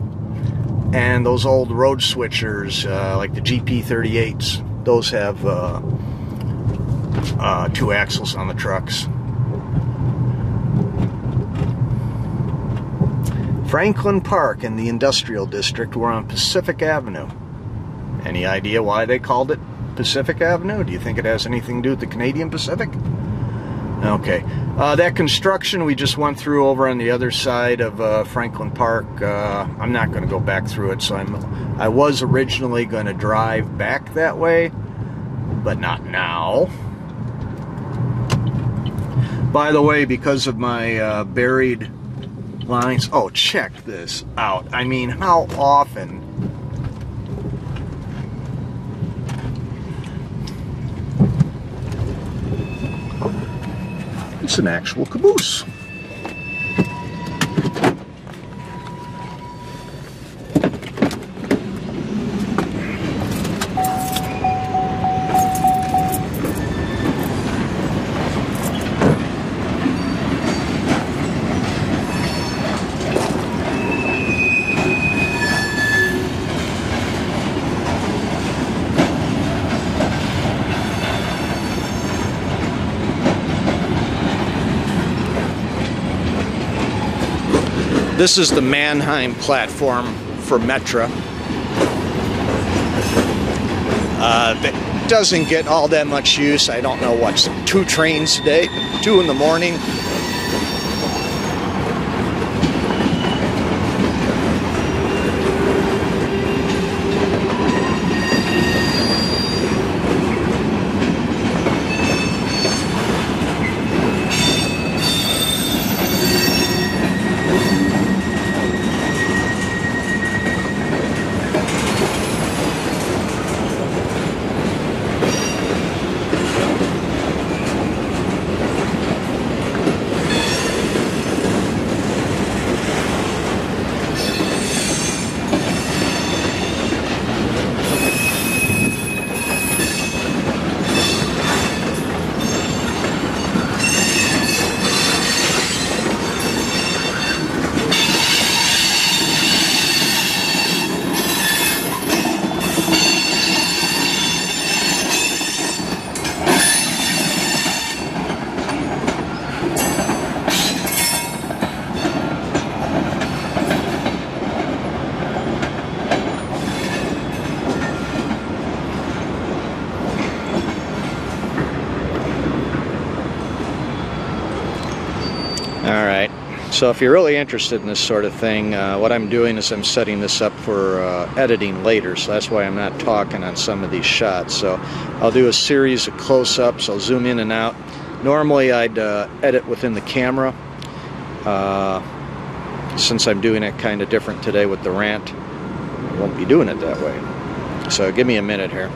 And those old road switchers, like the GP38s, Those have 2 axles on the trucks. Franklin Park in the Industrial District. We're on Pacific Avenue. Any idea why they called it Pacific Avenue? Do you think it has anything to do with the Canadian Pacific? Okay. That construction we just went through over on the other side of Franklin Park, I'm not going to go back through it, so I was originally going to drive back that way, but not now. By the way, because of my buried lines, oh, check this out. I mean, how often it's an actual caboose. This is the Mannheim platform for Metra. It doesn't get all that much use. I don't know what's 2 trains a day, 2 in the morning. Alright, so if you're really interested in this sort of thing, what I'm doing is I'm setting this up for editing later, so that's why I'm not talking on some of these shots. So I'll do a series of close-ups, I'll zoom in and out. Normally I'd edit within the camera. Since I'm doing it kind of different today with the Rant, I won't be doing it that way. So give me a minute here.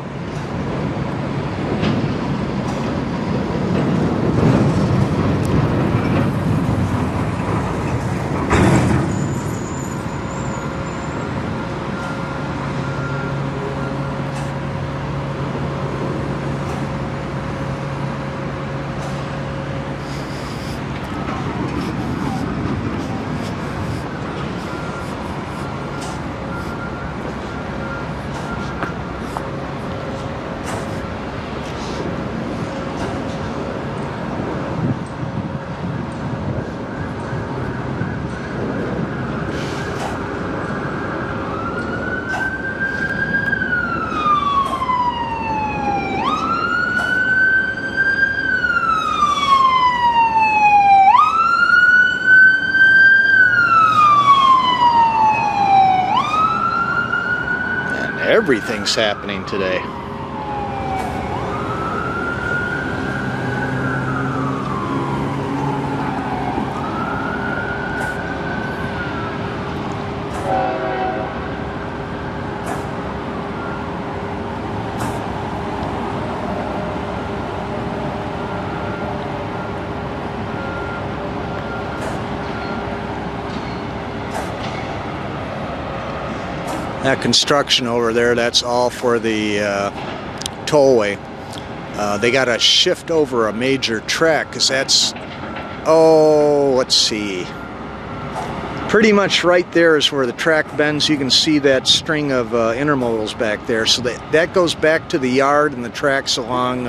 Everything's happening today. That construction over there, that's all for the tollway. They got to shift over a major track because that's, oh, let's see, Pretty much right there is where the track bends. You can see that string of intermodals back there. So that goes back to the yard and the tracks along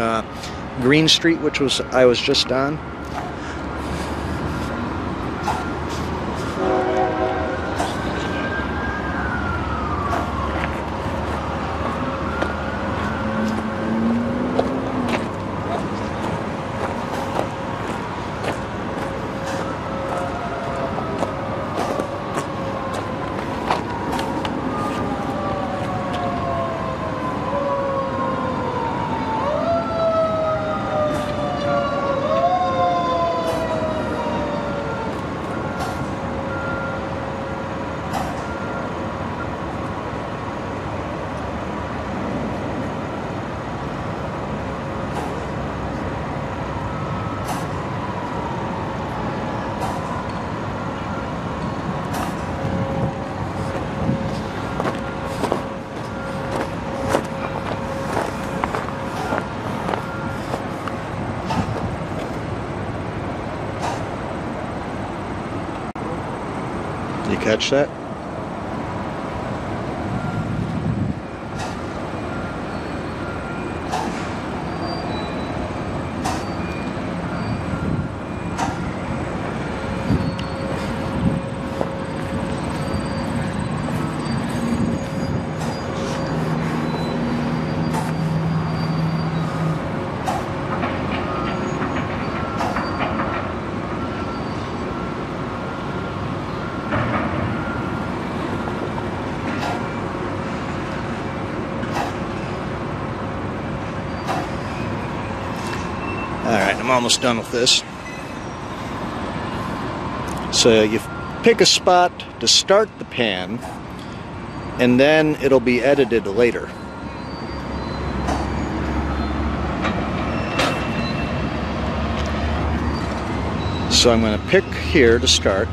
Green Street, which I was just on. You catch that? Alright, I'm almost done with this. So you pick a spot to start the pan, and then it'll be edited later. So I'm going to pick here to start.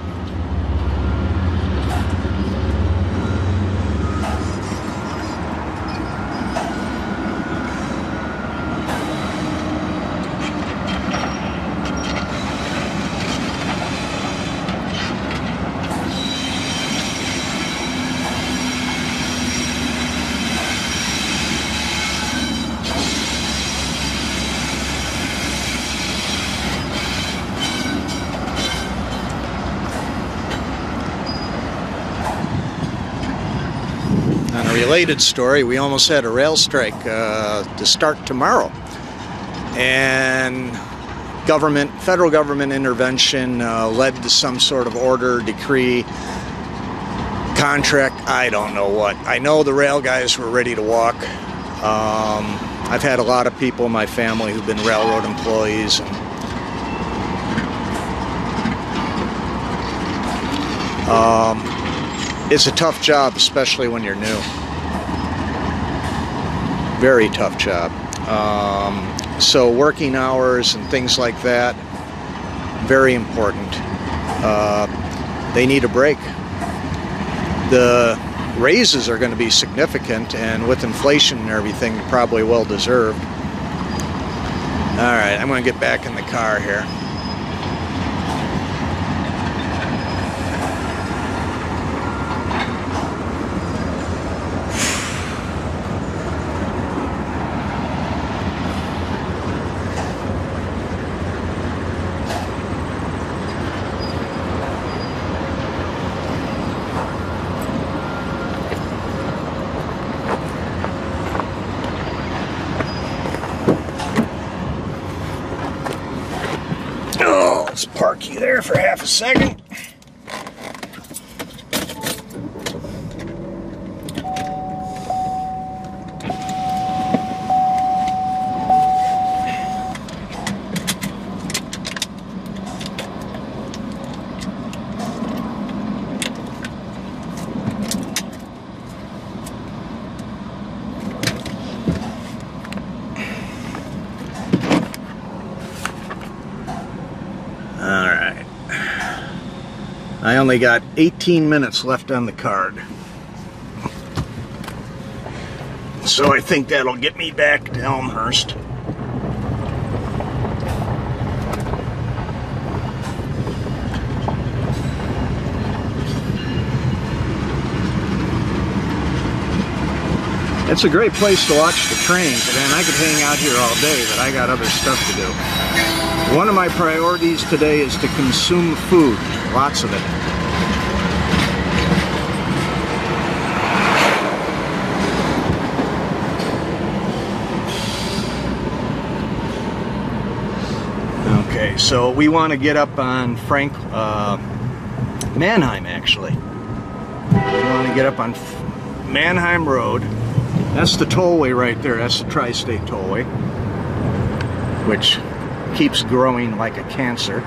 On a related story, we almost had a rail strike to start tomorrow, and federal government intervention led to some sort of order, decree, contract, I don't know what. I know the rail guys were ready to walk. I've had a lot of people in my family who've been railroad employees, and it's a tough job, especially when you're new. Very tough job. So working hours and things like that, very important. They need a break. The raises are going to be significant, and with inflation and everything, probably well deserved. All right, I'm going to get back in the car here. Let's park you there for half a second. I only got 18 minutes left on the card. So I think that'll get me back to Elmhurst. It's a great place to watch the trains, and I could hang out here all day, but I got other stuff to do. One of my priorities today is to consume food, lots of it. Okay, so we want to get up on Mannheim, actually. We want to get up on Mannheim Road. That's the tollway right there. That's the Tri-State Tollway, which keeps growing like a cancer.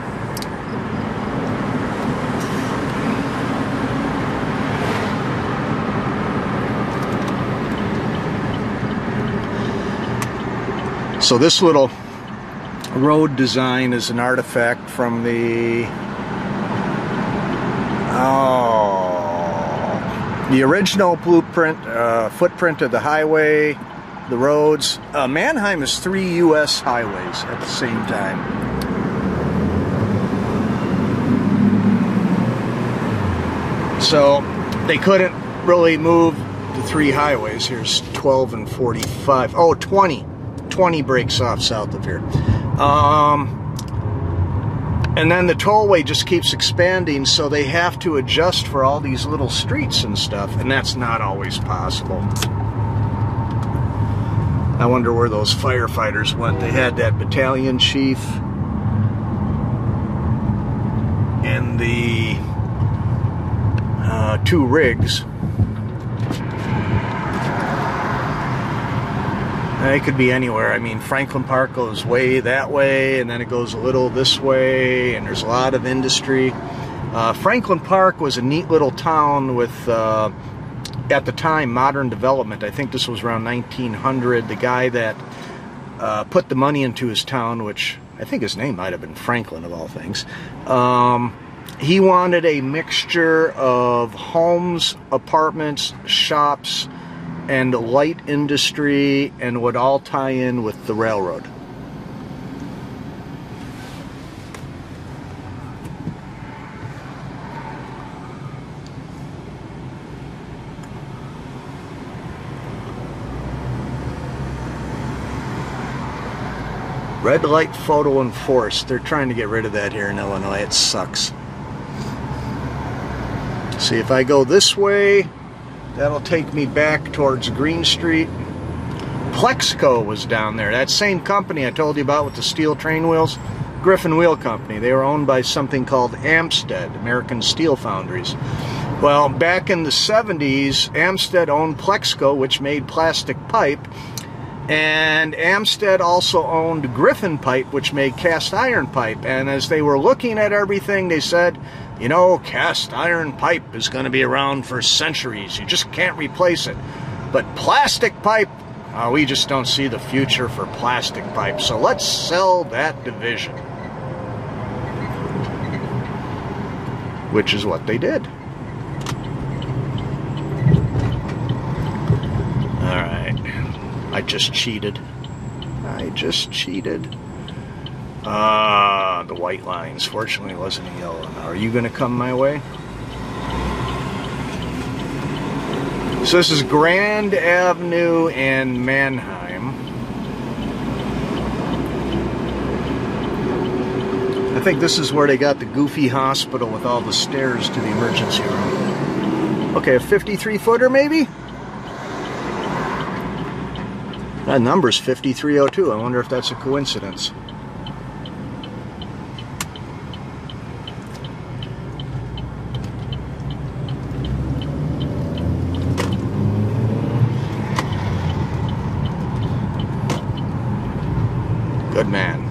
So this little road design is an artifact from the original blueprint, footprint of the highway, the roads. Mannheim is 3 U.S. highways at the same time. So they couldn't really move the 3 highways. Here's 12 and 45. Oh, 20. 20 breaks off south of here. And then the tollway just keeps expanding, so they have to adjust for all these little streets and stuff, and that's not always possible. I wonder where those firefighters went. They had that battalion chief and the 2 rigs. It could be anywhere. I mean, Franklin Park goes way that way, and then it goes a little this way, and there's a lot of industry. Franklin Park was a neat little town with, at the time, modern development. I think this was around 1900. The guy that put the money into his town, which I think his name might have been Franklin of all things, he wanted a mixture of homes, apartments, shops, and light industry, and would all tie in with the railroad. Red light photo enforced. They're trying to get rid of that here in Illinois. It sucks. See, if I go this way, that'll take me back towards Green Street. Plexco was down there. That same company I told you about with the steel train wheels, Griffin Wheel Company. They were owned by something called Amstead, American Steel Foundries. Well, back in the 70s, Amstead owned Plexco, which made plastic pipe, and Amstead also owned Griffin Pipe, which made cast iron pipe. And as they were looking at everything, they said, you know, cast iron pipe is going to be around for centuries. You just can't replace it. But plastic pipe, we just don't see the future for plastic pipe. So let's sell that division. Which is what they did. Alright. I just cheated. I just cheated. The white lines. Fortunately, it wasn't a yellow. Now, are you going to come my way? So this is Grand Avenue and Mannheim. I think this is where they got the goofy hospital with all the stairs to the emergency room. Okay, a 53-footer maybe? That number's 5302. I wonder if that's a coincidence. Good man.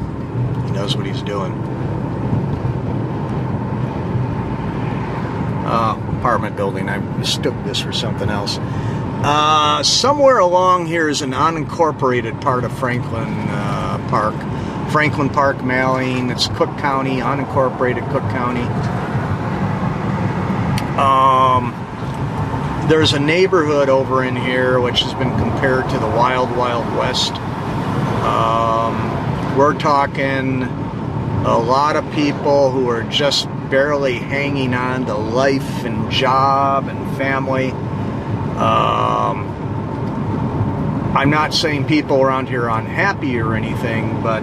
He knows what he's doing. Apartment building. I mistook this for something else. Somewhere along here is an unincorporated part of Franklin Park. Franklin Park, Malling. It's Cook County, unincorporated Cook County. There's a neighborhood over in here which has been compared to the Wild Wild West. We're talking a lot of people who are just barely hanging on to life and job and family. I'm not saying people around here are unhappy or anything, but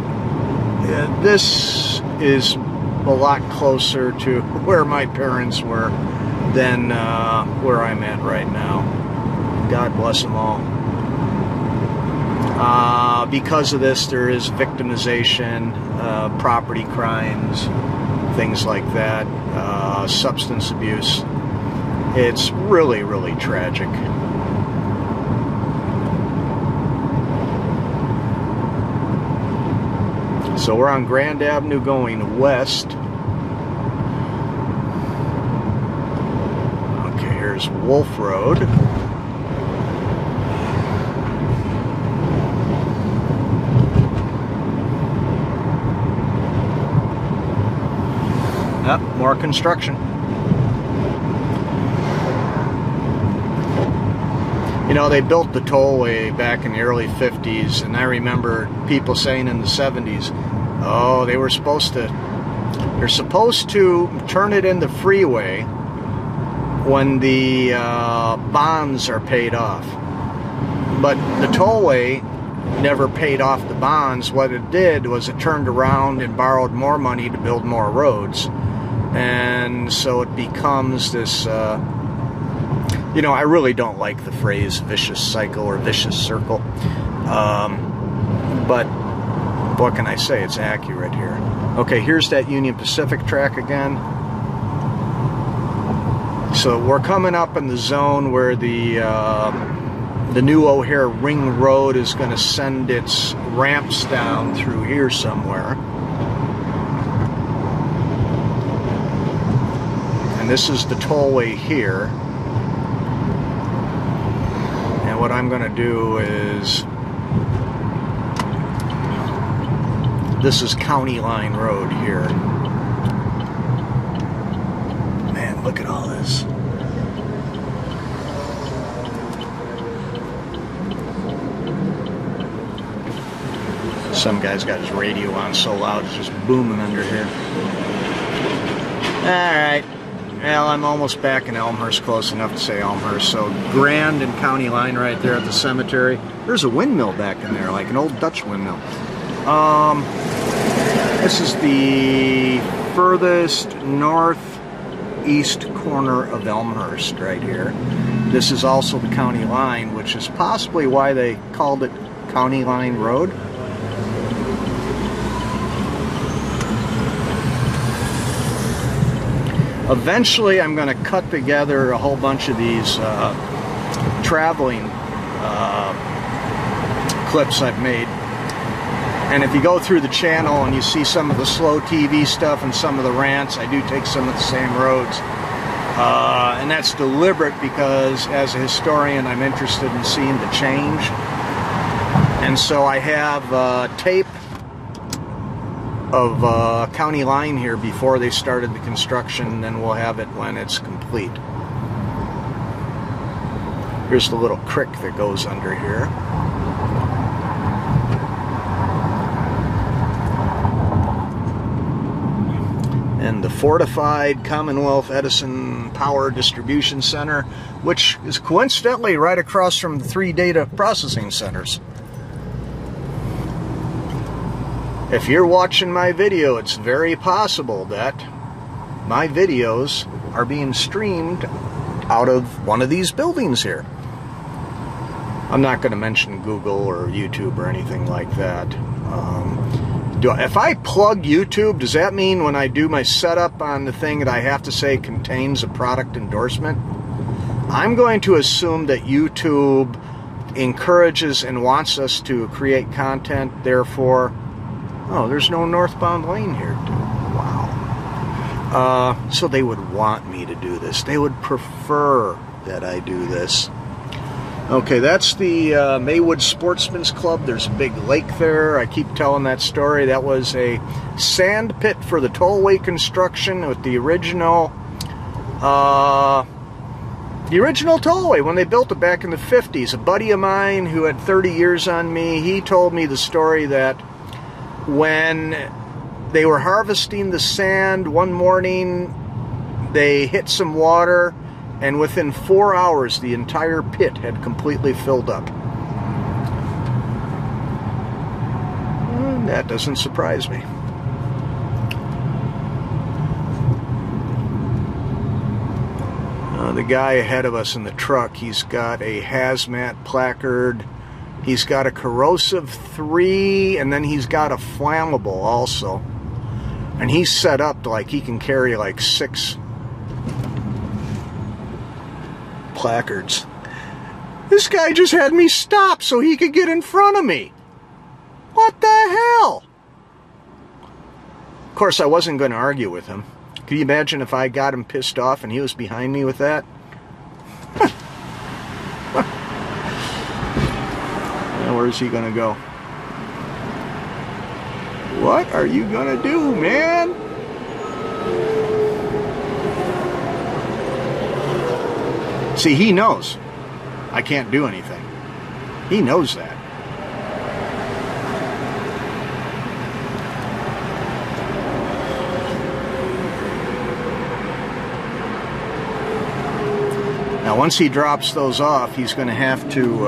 this is a lot closer to where my parents were than where I'm at right now. God bless them all. Because of this, there is victimization, property crimes, things like that, substance abuse. It's really, really tragic. So we're on Grand Avenue going west. Okay, here's Wolf Road. Yep, more construction. You know, they built the tollway back in the early 50s, and I remember people saying in the 70s, oh, they're supposed to turn it into freeway when the bonds are paid off. But the tollway never paid off the bonds. What it did was it turned around and borrowed more money to build more roads. And so it becomes this, you know, I really don't like the phrase vicious cycle or vicious circle. But what can I say? It's accurate here. Okay, here's that Union Pacific track again. So we're coming up in the zone where the new O'Hare Ring Road is going to send its ramps down through here somewhere. This is the tollway here, and what I'm going to do is, this is County Line Road here. Man, look at all this. Some guy's got his radio on so loud it's just booming under here. Alright. Well, I'm almost back in Elmhurst, close enough to say Elmhurst. So Grand and County Line right there at the cemetery. There's a windmill back in there, like an old Dutch windmill. This is the furthest northeast corner of Elmhurst right here. This is also the county line, which is possibly why they called it County Line Road. Eventually, I'm going to cut together a whole bunch of these traveling clips I've made. And if you go through the channel and you see some of the slow TV stuff and some of the rants, I do take some of the same roads. And that's deliberate because as a historian, I'm interested in seeing the change. And so I have tape of County Line here before they started the construction, and we'll have it when it's complete. Here's the little creek that goes under here. And the fortified Commonwealth Edison Power Distribution Center, which is coincidentally right across from the 3 data processing centers. If you're watching my video, it's very possible that my videos are being streamed out of one of these buildings here. I'm not going to mention Google or YouTube or anything like that. If I plug YouTube, does that mean when I do my setup on the thing that I have to say contains a product endorsement? I'm going to assume that YouTube encourages and wants us to create content, therefore... Oh, there's no northbound lane here, dude. Wow. So they would want me to do this. They would prefer that I do this. Okay, that's the Maywood Sportsman's Club. There's a big lake there. I keep telling that story. That was a sand pit for the tollway construction with the original tollway when they built it back in the 50s. A buddy of mine who had 30 years on me, he told me the story that when they were harvesting the sand one morning, they hit some water, and within 4 hours the entire pit had completely filled up. That doesn't surprise me. The guy ahead of us in the truck, he's got a hazmat placard, he's got a corrosive 3, and then he's got a flammable also. And he's set up to, like, he can carry like 6 placards. This guy just had me stop so he could get in front of me. What the hell? Of course, I wasn't going to argue with him. Can you imagine if I got him pissed off and he was behind me with that? Now, where's he going to go? What are you going to do, man? See, he knows I can't do anything. He knows that. Now, once he drops those off, he's going to have to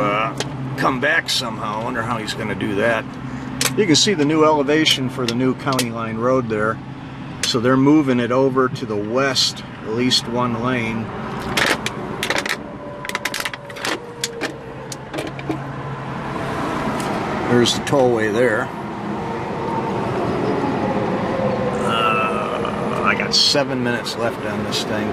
come back somehow. I wonder how he's going to do that. You can see the new elevation for the new County Line Road there. So they're moving it over to the west, at least one lane. There's the tollway there. I got 7 minutes left on this thing.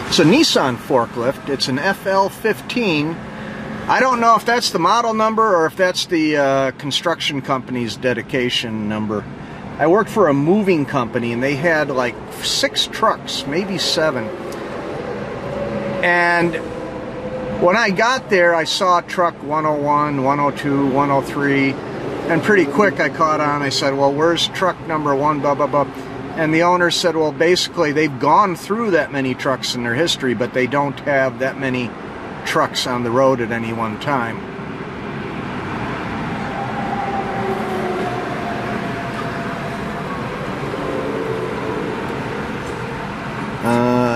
It's a Nissan forklift. It's an FL15. I don't know if that's the model number or if that's the construction company's dedication number. I worked for a moving company and they had like 6 trucks, maybe 7. And when I got there, I saw truck 101, 102, 103, and pretty quick I caught on. I said, well, where's truck number 1, blah, blah, blah. And the owner said, well, basically they've gone through that many trucks in their history, but they don't have that many trucks on the road at any one time.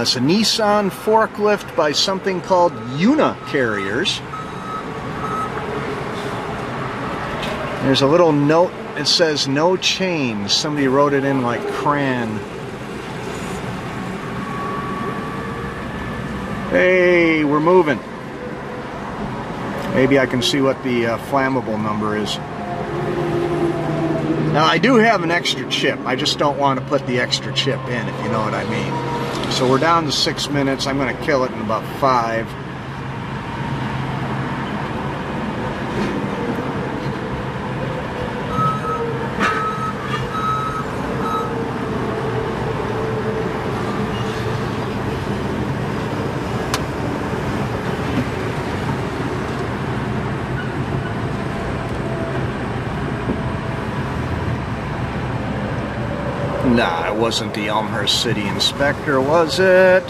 It's a Nissan forklift by something called Una Carriers. There's a little note. It says no chains. Somebody wrote it in like crayon. Hey, we're moving. Maybe I can see what the flammable number is. Now, I do have an extra chip. I just don't want to put the extra chip in, if you know what I mean. So we're down to 6 minutes. I'm going to kill it in about 5. Nah, it wasn't the Elmhurst City Inspector, was it?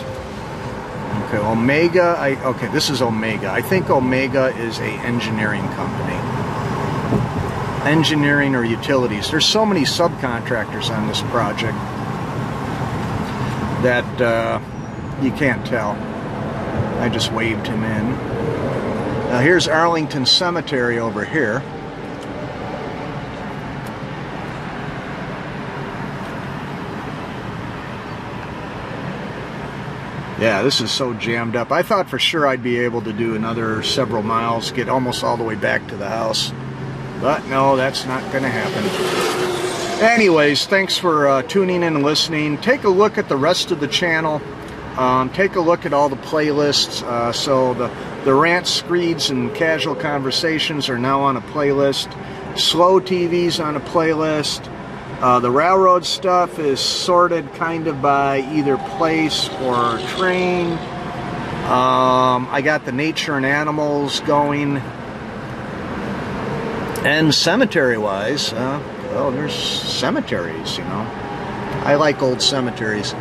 Okay, Omega. Okay, this is Omega. I think Omega is a engineering company. Engineering or utilities. There's so many subcontractors on this project that you can't tell. I just waved him in. Now here's Arlington Cemetery over here. Yeah, this is so jammed up. I thought for sure I'd be able to do another several miles, get almost all the way back to the house. But no, that's not going to happen. Anyways, thanks for tuning in and listening. Take a look at the rest of the channel. Take a look at all the playlists. So the Rants, Screeds, and Casual Conversations are now on a playlist. Slow TV's on a playlist. The railroad stuff is sorted kind of by either place or train. I got the nature and animals going. And cemetery-wise, well, there's cemeteries, you know. I like old cemeteries.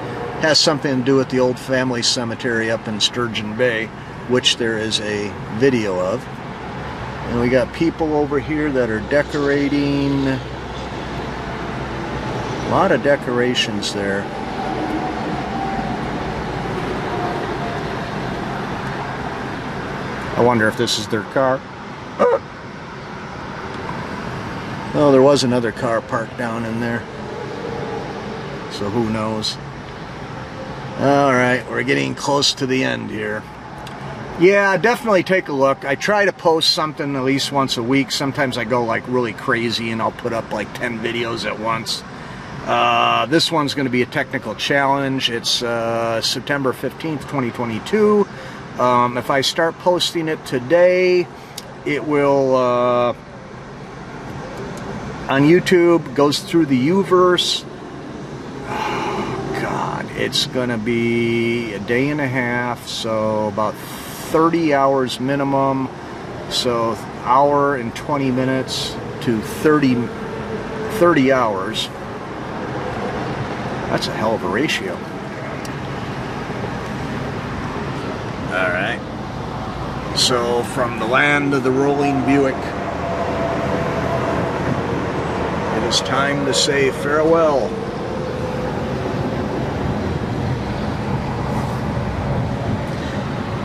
Has something to do with the old family cemetery up in Sturgeon Bay, which there is a video of. And we got people over here that are decorating. A lot of decorations there. I wonder if this is their car. Oh, there was another car parked down in there. So who knows? Alright, we're getting close to the end here. Yeah, definitely take a look. I try to post something at least once a week. Sometimes I go like really crazy and I'll put up like 10 videos at once. This one's going to be a technical challenge. It's September 15th, 2022. If I start posting it today, it will, on YouTube, goes through the Uverse. Oh, God, it's going to be a day and a half, so about 30 hours minimum. So hour and 20 minutes to 30 hours. That's a hell of a ratio. Alright. So from the land of the rolling Buick, it is time to say farewell.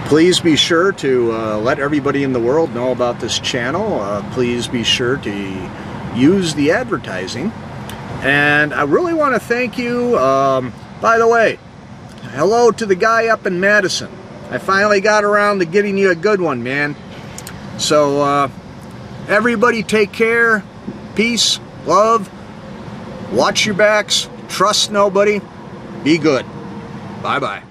Please be sure to let everybody in the world know about this channel. Please be sure to use the advertising. And I really want to thank you. By the way, hello to the guy up in Madison. I finally got around to getting you a good one, man. So, everybody take care. Peace, love, watch your backs, trust nobody, be good. Bye-bye.